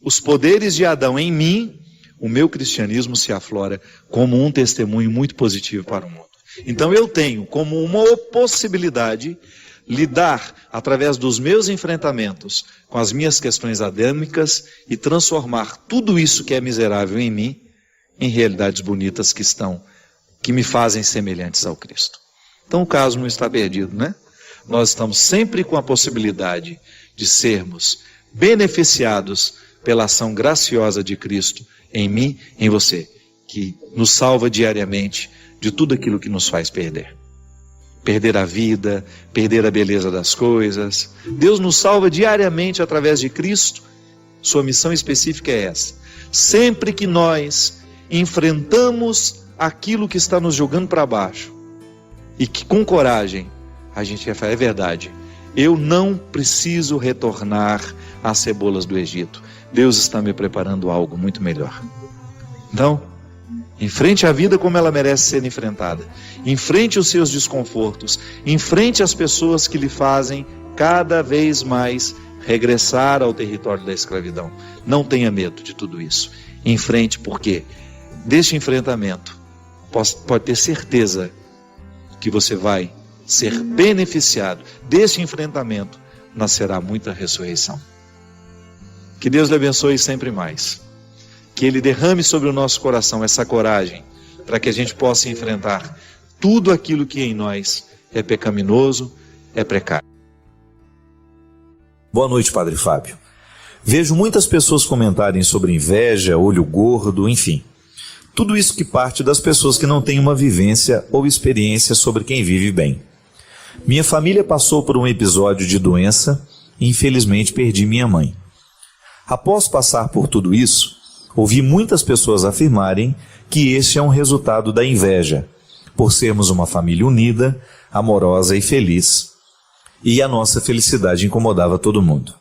os poderes de Adão em mim, o meu cristianismo se aflora como um testemunho muito positivo para o mundo. Então eu tenho como uma possibilidade lidar através dos meus enfrentamentos com as minhas questões adâmicas e transformar tudo isso que é miserável em mim em realidades bonitas que me fazem semelhantes ao Cristo. Então o caso não está perdido, né? Nós estamos sempre com a possibilidade de sermos beneficiados pela ação graciosa de Cristo em mim, em você, que nos salva diariamente de tudo aquilo que nos faz perder. Perder a vida, perder a beleza das coisas. Deus nos salva diariamente através de Cristo. Sua missão específica é essa. Sempre que nós enfrentamos aquilo que está nos jogando para baixo, e que com coragem a gente vai falar, é verdade, eu não preciso retornar às cebolas do Egito. Deus está me preparando algo muito melhor. Então, enfrente a vida como ela merece ser enfrentada. Enfrente os seus desconfortos. Enfrente as pessoas que lhe fazem cada vez mais regressar ao território da escravidão. Não tenha medo de tudo isso. Enfrente, porque deste enfrentamento pode ter certeza que você vai ser beneficiado. Deste enfrentamento nascerá muita ressurreição. Que Deus lhe abençoe sempre mais. Que Ele derrame sobre o nosso coração essa coragem para que a gente possa enfrentar tudo aquilo que em nós é pecaminoso, é precário. Boa noite, Padre Fábio. Vejo muitas pessoas comentarem sobre inveja, olho gordo, enfim. Tudo isso que parte das pessoas que não têm uma vivência ou experiência sobre quem vive bem. Minha família passou por um episódio de doença e infelizmente perdi minha mãe. Após passar por tudo isso, ouvi muitas pessoas afirmarem que este é um resultado da inveja, por sermos uma família unida, amorosa e feliz, e a nossa felicidade incomodava todo mundo.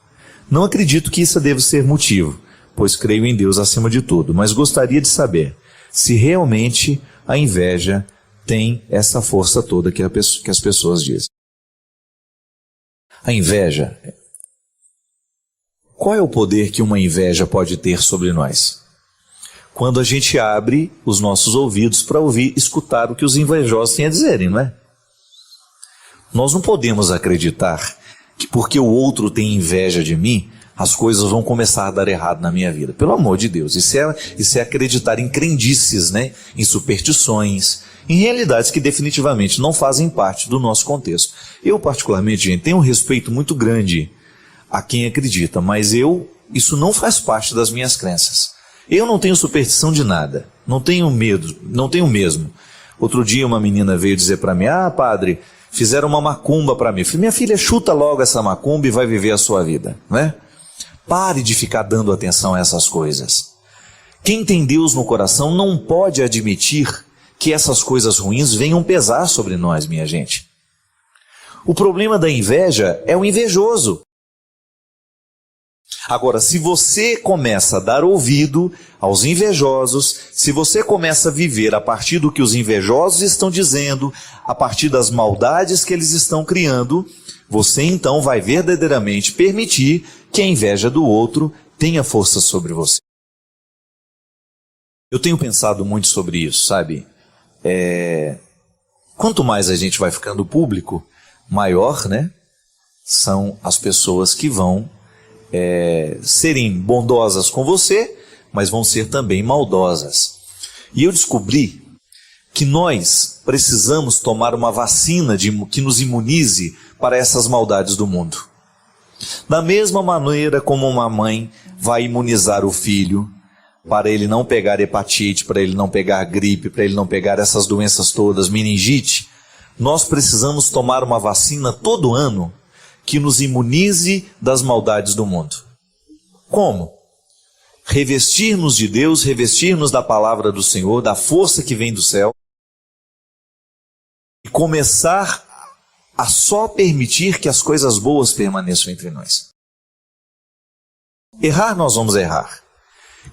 Não acredito que isso deva ser motivo, pois creio em Deus acima de tudo, mas gostaria de saber se realmente a inveja tem essa força toda que as pessoas dizem. A inveja, qual é o poder que uma inveja pode ter sobre nós? Quando a gente abre os nossos ouvidos para escutar o que os invejosos têm a dizerem, não é? Nós não podemos acreditar que porque o outro tem inveja de mim, as coisas vão começar a dar errado na minha vida. Pelo amor de Deus, isso é acreditar em crendices, né? Em superstições, em realidades que definitivamente não fazem parte do nosso contexto. Eu, particularmente, gente, tenho um respeito muito grande a quem acredita, mas isso não faz parte das minhas crenças. Eu não tenho superstição de nada, não tenho medo, não tenho mesmo. Outro dia uma menina veio dizer para mim, padre, fizeram uma macumba para mim. Eu falei, minha filha, chuta logo essa macumba e vai viver a sua vida, não é? Pare de ficar dando atenção a essas coisas. Quem tem Deus no coração não pode admitir que essas coisas ruins venham pesar sobre nós, minha gente. O problema da inveja é o invejoso. Agora, se você começa a dar ouvido aos invejosos, se você começa a viver a partir do que os invejosos estão dizendo, a partir das maldades que eles estão criando, você então vai verdadeiramente permitir que a inveja do outro tenha força sobre você. Eu tenho pensado muito sobre isso, sabe? Quanto mais a gente vai ficando público, maior, né, são as pessoas que vão serem bondosas com você, mas vão ser também maldosas. E eu descobri que nós precisamos tomar uma vacina que nos imunize para essas maldades do mundo. Da mesma maneira como uma mãe vai imunizar o filho para ele não pegar hepatite, para ele não pegar gripe, para ele não pegar essas doenças todas, meningite, nós precisamos tomar uma vacina todo ano que nos imunize das maldades do mundo. Como? Revestir-nos de Deus, revestir-nos da palavra do Senhor, da força que vem do céu, e começar a só permitir que as coisas boas permaneçam entre nós. Errar, nós vamos errar.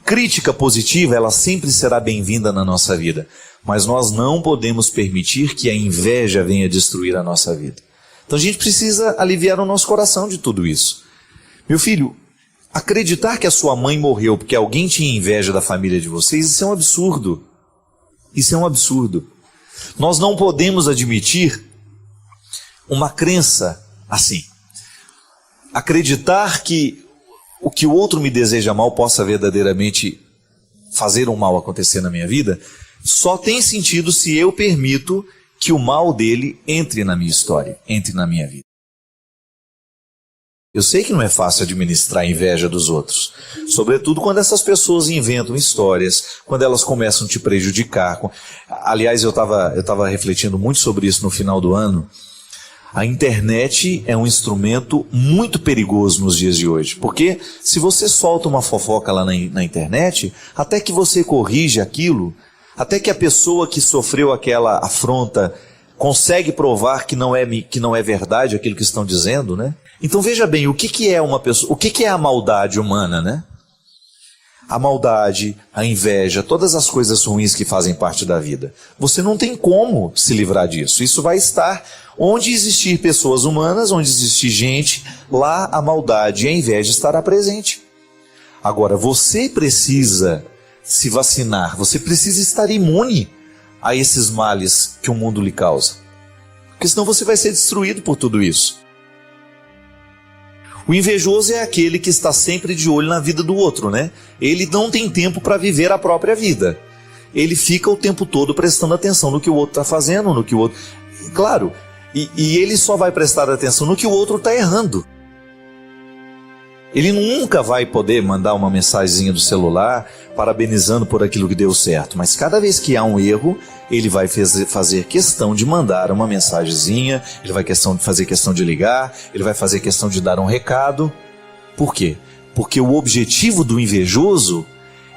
Crítica positiva, ela sempre será bem-vinda na nossa vida, mas nós não podemos permitir que a inveja venha destruir a nossa vida. Então a gente precisa aliviar o nosso coração de tudo isso. Meu filho, acreditar que a sua mãe morreu porque alguém tinha inveja da família de vocês, isso é um absurdo. Isso é um absurdo. Nós não podemos admitir uma crença assim. Acreditar que o que o outro me deseja mal possa verdadeiramente fazer um mal acontecer na minha vida, só tem sentido se eu permito que o mal dele entre na minha história, entre na minha vida. Eu sei que não é fácil administrar a inveja dos outros, sobretudo quando essas pessoas inventam histórias, quando elas começam a te prejudicar. Aliás, eu estava refletindo muito sobre isso no final do ano. A internet é um instrumento muito perigoso nos dias de hoje, porque se você solta uma fofoca lá na internet, até que você corrige aquilo, até que a pessoa que sofreu aquela afronta consegue provar que não é verdade aquilo que estão dizendo, né? Então veja bem, o que é uma pessoa, o que é a maldade humana, né? A maldade, a inveja, todas as coisas ruins que fazem parte da vida. Você não tem como se livrar disso. Isso vai estar onde existir pessoas humanas, onde existir gente, lá a maldade e a inveja estará presente. Agora, você precisa se vacinar, você precisa estar imune a esses males que o mundo lhe causa. Porque senão você vai ser destruído por tudo isso. O invejoso é aquele que está sempre de olho na vida do outro, né? Ele não tem tempo para viver a própria vida. Ele fica o tempo todo prestando atenção no que o outro está fazendo, no que o outro... Claro, e ele só vai prestar atenção no que o outro está errando. Ele nunca vai poder mandar uma mensagenzinha do celular parabenizando por aquilo que deu certo. Mas cada vez que há um erro, ele vai fazer questão de mandar uma mensagenzinha, ele vai fazer questão de ligar, ele vai fazer questão de dar um recado. Por quê? Porque o objetivo do invejoso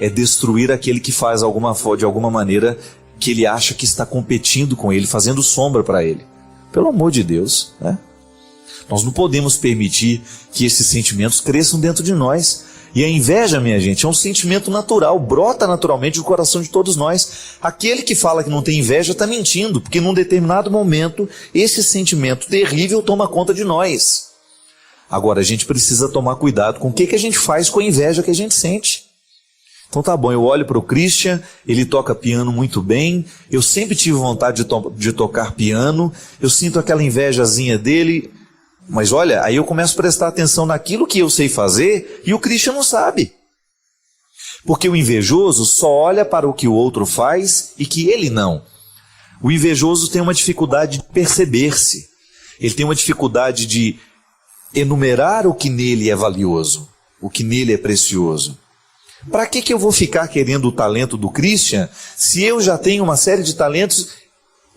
é destruir aquele que faz de alguma maneira que ele acha que está competindo com ele, fazendo sombra para ele. Pelo amor de Deus, né? Nós não podemos permitir que esses sentimentos cresçam dentro de nós. E a inveja, minha gente, é um sentimento natural, brota naturalmente do coração de todos nós. Aquele que fala que não tem inveja está mentindo, porque num determinado momento esse sentimento terrível toma conta de nós. Agora a gente precisa tomar cuidado com o que a gente faz com a inveja que a gente sente. Então tá bom, eu olho para o Christian, ele toca piano muito bem, eu sempre tive vontade de tocar piano, eu sinto aquela invejazinha dele... Mas olha, aí eu começo a prestar atenção naquilo que eu sei fazer e o Christian não sabe. Porque o invejoso só olha para o que o outro faz e que ele não. O invejoso tem uma dificuldade de perceber-se. Ele tem uma dificuldade de enumerar o que nele é valioso, o que nele é precioso. Para que eu vou ficar querendo o talento do Christian se eu já tenho uma série de talentos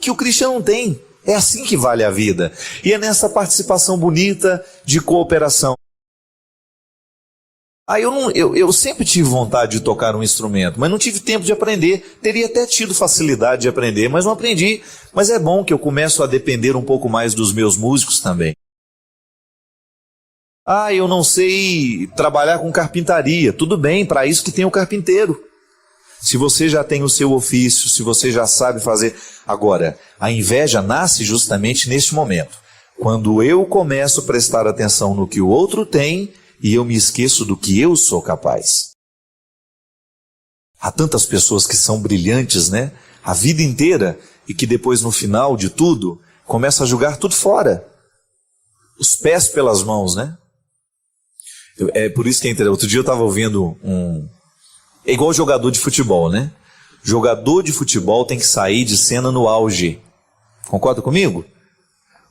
que o Christian não tem? É assim que vale a vida. E é nessa participação bonita de cooperação. Eu sempre tive vontade de tocar um instrumento, mas não tive tempo de aprender. Teria até tido facilidade de aprender, mas não aprendi. Mas é bom que eu começo a depender um pouco mais dos meus músicos também. Eu não sei trabalhar com carpintaria. Tudo bem, para isso que tem o carpinteiro. Se você já tem o seu ofício, se você já sabe fazer... Agora, a inveja nasce justamente neste momento. Quando eu começo a prestar atenção no que o outro tem e eu me esqueço do que eu sou capaz. Há tantas pessoas que são brilhantes, né? A vida inteira e que depois, no final de tudo, começam a jogar tudo fora. Os pés pelas mãos, né? É por isso que é interessante. Outro dia eu estava ouvindo É igual jogador de futebol, né? Jogador de futebol tem que sair de cena no auge. Concorda comigo?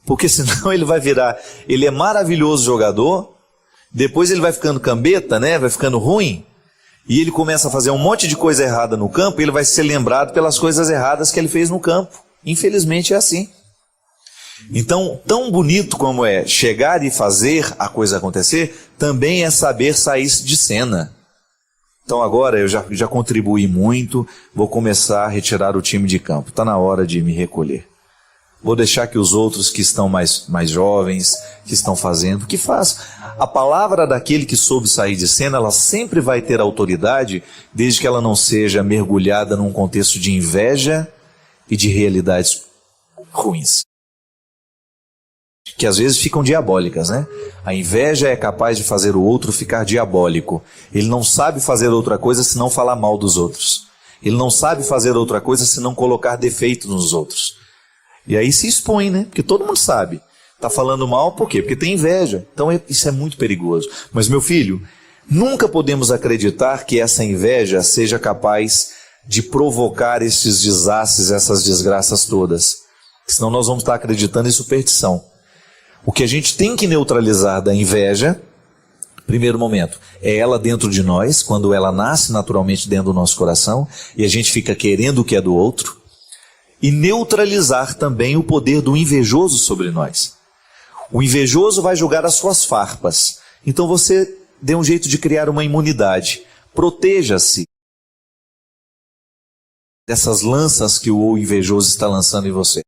Porque senão ele vai virar... Ele é maravilhoso jogador, depois ele vai ficando cambeta, né? Vai ficando ruim, e ele começa a fazer um monte de coisa errada no campo, e ele vai ser lembrado pelas coisas erradas que ele fez no campo. Infelizmente é assim. Então, tão bonito como é chegar e fazer a coisa acontecer, também é saber sair de cena. Então agora eu já contribuí muito, vou começar a retirar o time de campo. Está na hora de me recolher. Vou deixar que os outros que estão mais jovens, que estão fazendo, que façam. A palavra daquele que soube sair de cena, ela sempre vai ter autoridade, desde que ela não seja mergulhada num contexto de inveja e de realidades ruins. Que às vezes ficam diabólicas, né? A inveja é capaz de fazer o outro ficar diabólico. Ele não sabe fazer outra coisa senão falar mal dos outros. Ele não sabe fazer outra coisa senão colocar defeito nos outros. E aí se expõe, né? Porque todo mundo sabe. Está falando mal por quê? Porque tem inveja. Então isso é muito perigoso. Mas meu filho, nunca podemos acreditar que essa inveja seja capaz de provocar esses desastres, essas desgraças todas. Senão nós vamos estar acreditando em superstição. O que a gente tem que neutralizar da inveja, primeiro momento, é ela dentro de nós, quando ela nasce naturalmente dentro do nosso coração, e a gente fica querendo o que é do outro, e neutralizar também o poder do invejoso sobre nós. O invejoso vai jogar as suas farpas, então você dê um jeito de criar uma imunidade, proteja-se dessas lanças que o invejoso está lançando em você.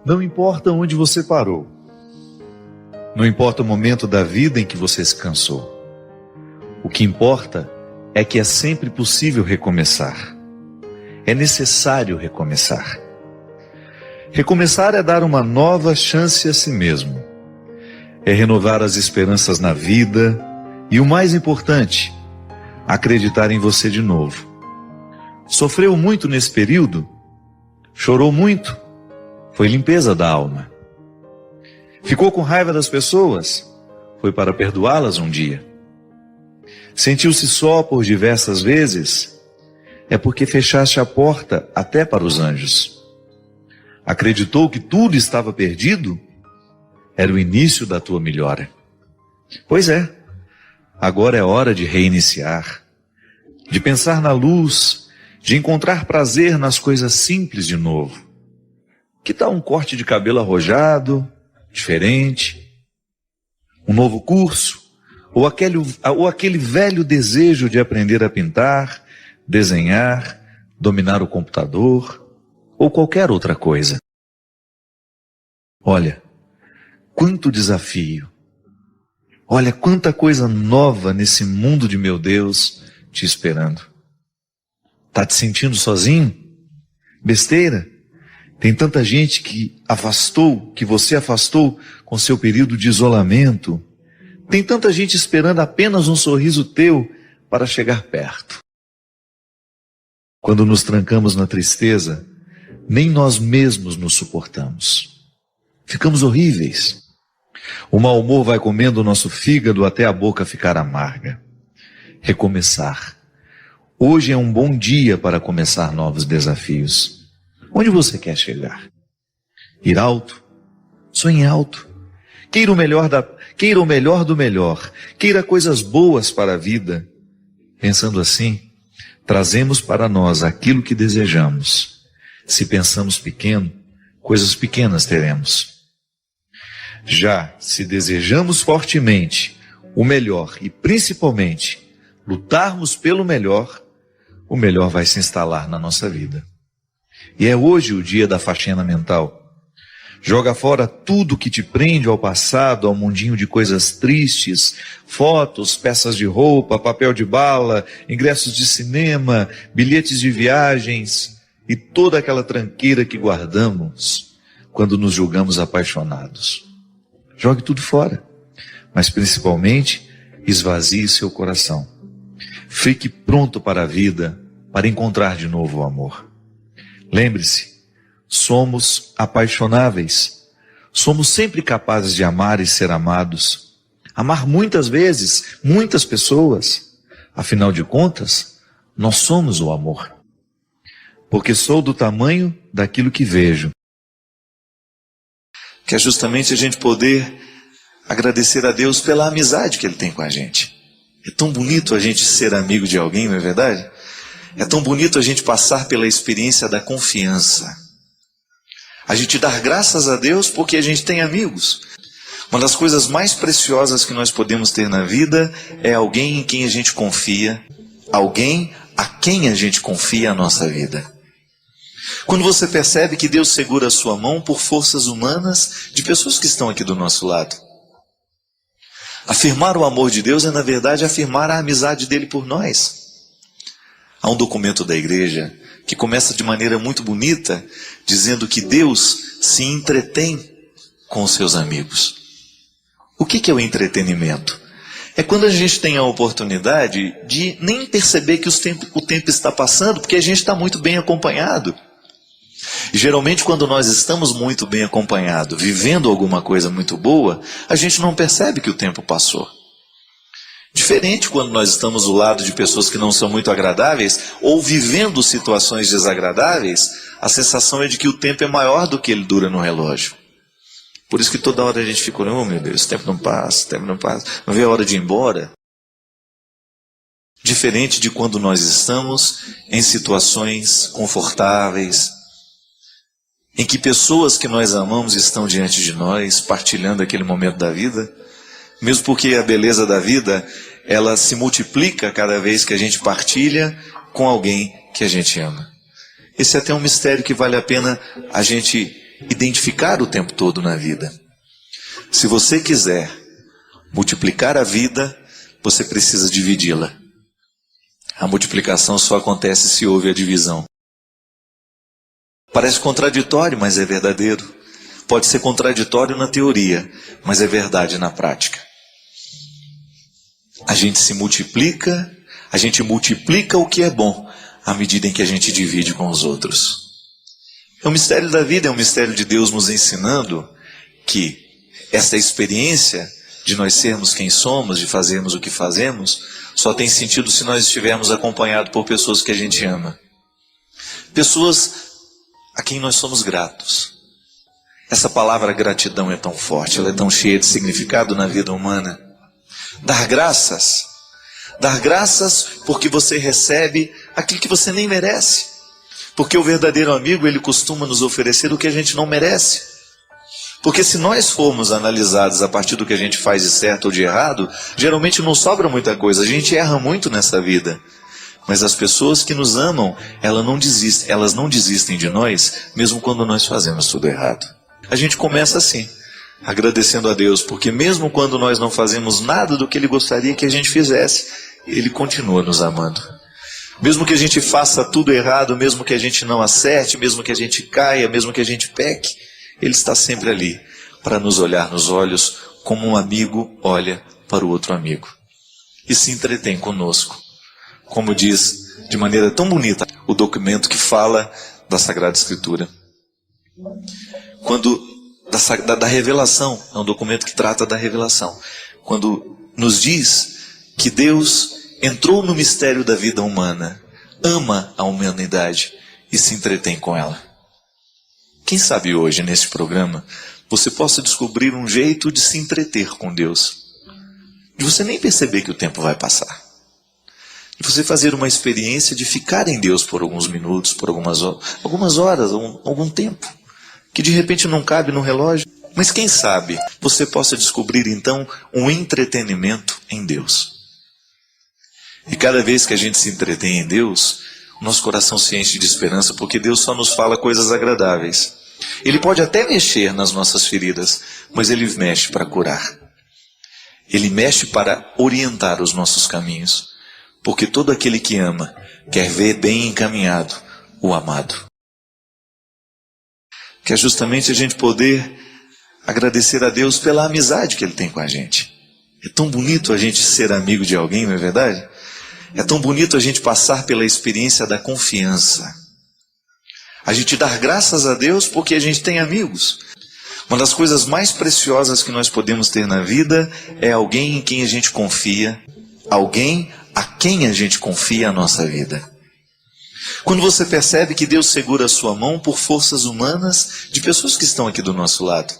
Não importa onde você parou. Não importa o momento da vida em que você se cansou. O que importa é que é sempre possível recomeçar. É necessário recomeçar. Recomeçar é dar uma nova chance a si mesmo. É renovar as esperanças na vida e, o mais importante, acreditar em você de novo. Sofreu muito nesse período? Chorou muito? Foi limpeza da alma. Ficou com raiva das pessoas? Foi para perdoá-las um dia. Sentiu-se só por diversas vezes? É porque fechaste a porta até para os anjos. Acreditou que tudo estava perdido? Era o início da tua melhora. Pois é, agora é hora de reiniciar, de pensar na luz, de encontrar prazer nas coisas simples de novo. Que tal um corte de cabelo arrojado, diferente? Um novo curso? Ou aquele velho desejo de aprender a pintar, desenhar, dominar o computador, ou qualquer outra coisa. Olha, quanto desafio. Olha quanta coisa nova nesse mundo de meu Deus te esperando. Tá te sentindo sozinho? Besteira? Tem tanta gente que você afastou com seu período de isolamento. Tem tanta gente esperando apenas um sorriso teu para chegar perto. Quando nos trancamos na tristeza, nem nós mesmos nos suportamos. Ficamos horríveis. O mau humor vai comendo o nosso fígado até a boca ficar amarga. Recomeçar. Hoje é um bom dia para começar novos desafios. Onde você quer chegar? Ir alto? Sonhe alto. Queira o melhor do melhor. Queira coisas boas para a vida. Pensando assim, trazemos para nós aquilo que desejamos. Se pensamos pequeno, coisas pequenas teremos. Já se desejamos fortemente o melhor e principalmente lutarmos pelo melhor, o melhor vai se instalar na nossa vida. E é hoje o dia da faxina mental. Joga fora tudo que te prende ao passado, ao mundinho de coisas tristes, fotos, peças de roupa, papel de bala, ingressos de cinema, bilhetes de viagens e toda aquela tranqueira que guardamos quando nos julgamos apaixonados. Jogue tudo fora, mas principalmente esvazie seu coração. Fique pronto para a vida, para encontrar de novo o amor. Lembre-se, somos apaixonáveis. Somos sempre capazes de amar e ser amados. Amar muitas vezes, muitas pessoas. Afinal de contas, nós somos o amor. Porque sou do tamanho daquilo que vejo. Que é justamente a gente poder agradecer a Deus pela amizade que Ele tem com a gente. É tão bonito a gente ser amigo de alguém, não é verdade? É tão bonito a gente passar pela experiência da confiança. A gente dar graças a Deus porque a gente tem amigos. Uma das coisas mais preciosas que nós podemos ter na vida é alguém em quem a gente confia, alguém a quem a gente confia a nossa vida. Quando você percebe que Deus segura a sua mão por forças humanas de pessoas que estão aqui do nosso lado. Afirmar o amor de Deus é, na verdade, afirmar a amizade dele por nós. Há um documento da igreja que começa de maneira muito bonita, dizendo que Deus se entretém com os seus amigos. O que é o entretenimento? É quando a gente tem a oportunidade de nem perceber que o tempo está passando, porque a gente está muito bem acompanhado. E geralmente quando nós estamos muito bem acompanhados, vivendo alguma coisa muito boa, a gente não percebe que o tempo passou. Diferente quando nós estamos do lado de pessoas que não são muito agradáveis, ou vivendo situações desagradáveis, a sensação é de que o tempo é maior do que ele dura no relógio. Por isso que toda hora a gente fica olhando, oh meu Deus, o tempo não passa, não vê a hora de ir embora. Diferente de quando nós estamos em situações confortáveis, em que pessoas que nós amamos estão diante de nós, partilhando aquele momento da vida, mesmo porque a beleza da vida, ela se multiplica cada vez que a gente partilha com alguém que a gente ama. Esse é até um mistério que vale a pena a gente identificar o tempo todo na vida. Se você quiser multiplicar a vida, você precisa dividi-la. A multiplicação só acontece se houve a divisão. Parece contraditório, mas é verdadeiro. Pode ser contraditório na teoria, mas é verdade na prática. A gente se multiplica, a gente multiplica o que é bom, à medida em que a gente divide com os outros. É um mistério da vida, é um mistério de Deus nos ensinando que essa experiência de nós sermos quem somos, de fazermos o que fazemos, só tem sentido se nós estivermos acompanhados por pessoas que a gente ama. Pessoas a quem nós somos gratos. Essa palavra gratidão é tão forte, ela é tão cheia de significado na vida humana. Dar graças porque você recebe aquilo que você nem merece. Porque o verdadeiro amigo, ele costuma nos oferecer o que a gente não merece. Porque se nós formos analisados a partir do que a gente faz de certo ou de errado, geralmente não sobra muita coisa, a gente erra muito nessa vida. Mas as pessoas que nos amam, elas não desistem de nós, mesmo quando nós fazemos tudo errado. A gente começa assim, agradecendo a Deus, porque mesmo quando nós não fazemos nada do que Ele gostaria que a gente fizesse, Ele continua nos amando. Mesmo que a gente faça tudo errado, mesmo que a gente não acerte, mesmo que a gente caia, mesmo que a gente peque, Ele está sempre ali para nos olhar nos olhos como um amigo olha para o outro amigo. E se entretém conosco. Como diz de maneira tão bonita o documento que fala da Sagrada Escritura. Da revelação, é um documento que trata da revelação. Quando nos diz que Deus entrou no mistério da vida humana, ama a humanidade e se entretém com ela. Quem sabe hoje, neste programa, você possa descobrir um jeito de se entreter com Deus. De você nem perceber que o tempo vai passar. De você fazer uma experiência de ficar em Deus por alguns minutos, por algumas horas, algum tempo. Que de repente não cabe no relógio. Mas quem sabe você possa descobrir então um entretenimento em Deus. E cada vez que a gente se entretém em Deus, nosso coração se enche de esperança, porque Deus só nos fala coisas agradáveis. Ele pode até mexer nas nossas feridas, mas Ele mexe para curar. Ele mexe para orientar os nossos caminhos. Porque todo aquele que ama quer ver bem encaminhado o amado. Que é justamente a gente poder agradecer a Deus pela amizade que Ele tem com a gente. É tão bonito a gente ser amigo de alguém, não é verdade? É tão bonito a gente passar pela experiência da confiança. A gente dar graças a Deus porque a gente tem amigos. Uma das coisas mais preciosas que nós podemos ter na vida é alguém em quem a gente confia, alguém a quem a gente confia a nossa vida. Quando você percebe que Deus segura a sua mão por forças humanas de pessoas que estão aqui do nosso lado.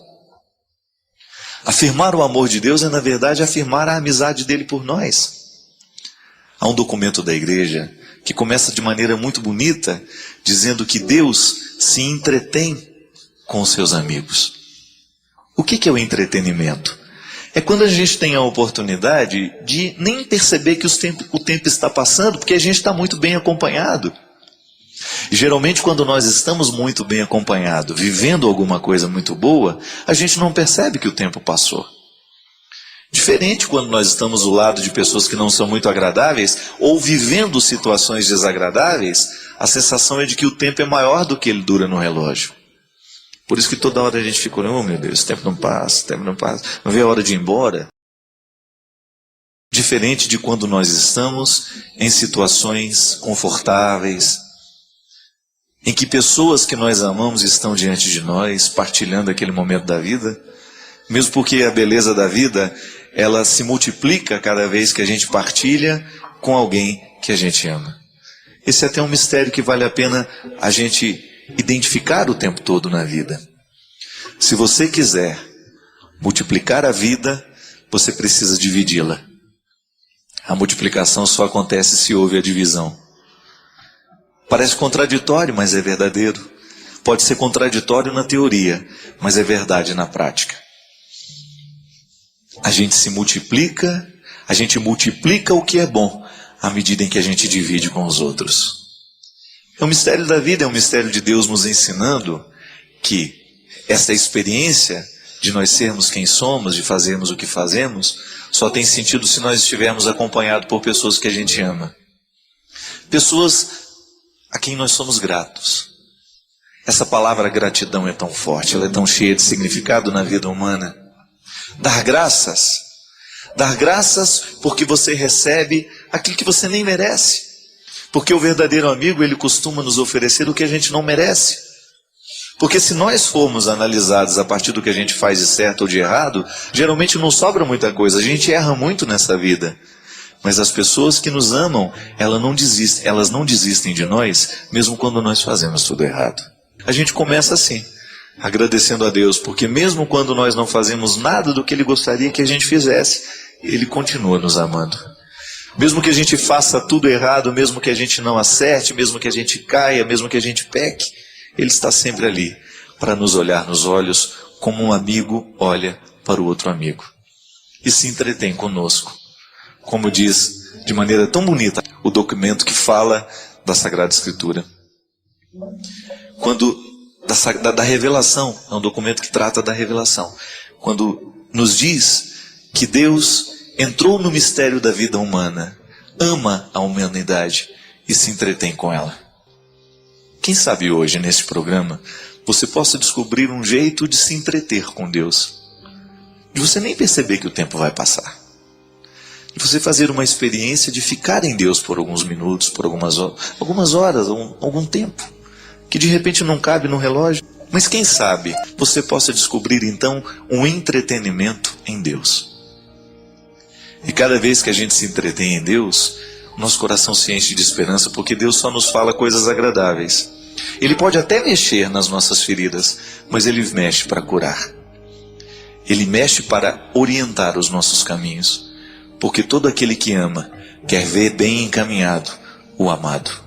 Afirmar o amor de Deus é, na verdade, afirmar a amizade dele por nós. Há um documento da igreja que começa de maneira muito bonita, dizendo que Deus se entretém com os seus amigos. O que é o entretenimento? É quando a gente tem a oportunidade de nem perceber que o tempo está passando, porque a gente está muito bem acompanhado. E geralmente quando nós estamos muito bem acompanhados, vivendo alguma coisa muito boa, a gente não percebe que o tempo passou. Diferente quando nós estamos do lado de pessoas que não são muito agradáveis, ou vivendo situações desagradáveis, a sensação é de que o tempo é maior do que ele dura no relógio. Por isso que toda hora a gente fica olhando, oh meu Deus, o tempo não passa, não vê a hora de ir embora. Diferente de quando nós estamos em situações confortáveis, em que pessoas que nós amamos estão diante de nós, partilhando aquele momento da vida, mesmo porque a beleza da vida, ela se multiplica cada vez que a gente partilha com alguém que a gente ama. Esse é até um mistério que vale a pena a gente identificar o tempo todo na vida. Se você quiser multiplicar a vida, você precisa dividi-la. A multiplicação só acontece se houve a divisão. Parece contraditório, mas é verdadeiro. Pode ser contraditório na teoria, mas é verdade na prática. A gente se multiplica, a gente multiplica o que é bom, à medida em que a gente divide com os outros. É um mistério da vida, é um mistério de Deus nos ensinando que essa experiência de nós sermos quem somos, de fazermos o que fazemos, só tem sentido se nós estivermos acompanhados por pessoas que a gente ama. Pessoas a quem nós somos gratos. Essa palavra gratidão é tão forte, ela é tão cheia de significado na vida humana. Dar graças. Dar graças porque você recebe aquilo que você nem merece. Porque o verdadeiro amigo, ele costuma nos oferecer o que a gente não merece. Porque se nós formos analisados a partir do que a gente faz de certo ou de errado, geralmente não sobra muita coisa, a gente erra muito nessa vida. Mas as pessoas que nos amam, elas não desistem de nós, mesmo quando nós fazemos tudo errado. A gente começa assim, agradecendo a Deus, porque mesmo quando nós não fazemos nada do que Ele gostaria que a gente fizesse, Ele continua nos amando. Mesmo que a gente faça tudo errado, mesmo que a gente não acerte, mesmo que a gente caia, mesmo que a gente peque, Ele está sempre ali para nos olhar nos olhos como um amigo olha para o outro amigo. E se entretém conosco. Como diz de maneira tão bonita o documento que fala da Sagrada Escritura. Da revelação, é um documento que trata da revelação. Quando nos diz que Deus entrou no mistério da vida humana, ama a humanidade e se entretém com ela. Quem sabe hoje, nesse programa, você possa descobrir um jeito de se entreter com Deus. De você nem perceber que o tempo vai passar. De você fazer uma experiência de ficar em Deus por alguns minutos, por algumas horas, algum tempo. Que de repente não cabe no relógio. Mas quem sabe você possa descobrir então um entretenimento em Deus. E cada vez que a gente se entretém em Deus, nosso coração se enche de esperança, porque Deus só nos fala coisas agradáveis. Ele pode até mexer nas nossas feridas, mas Ele mexe para curar. Ele mexe para orientar os nossos caminhos, porque todo aquele que ama quer ver bem encaminhado o amado.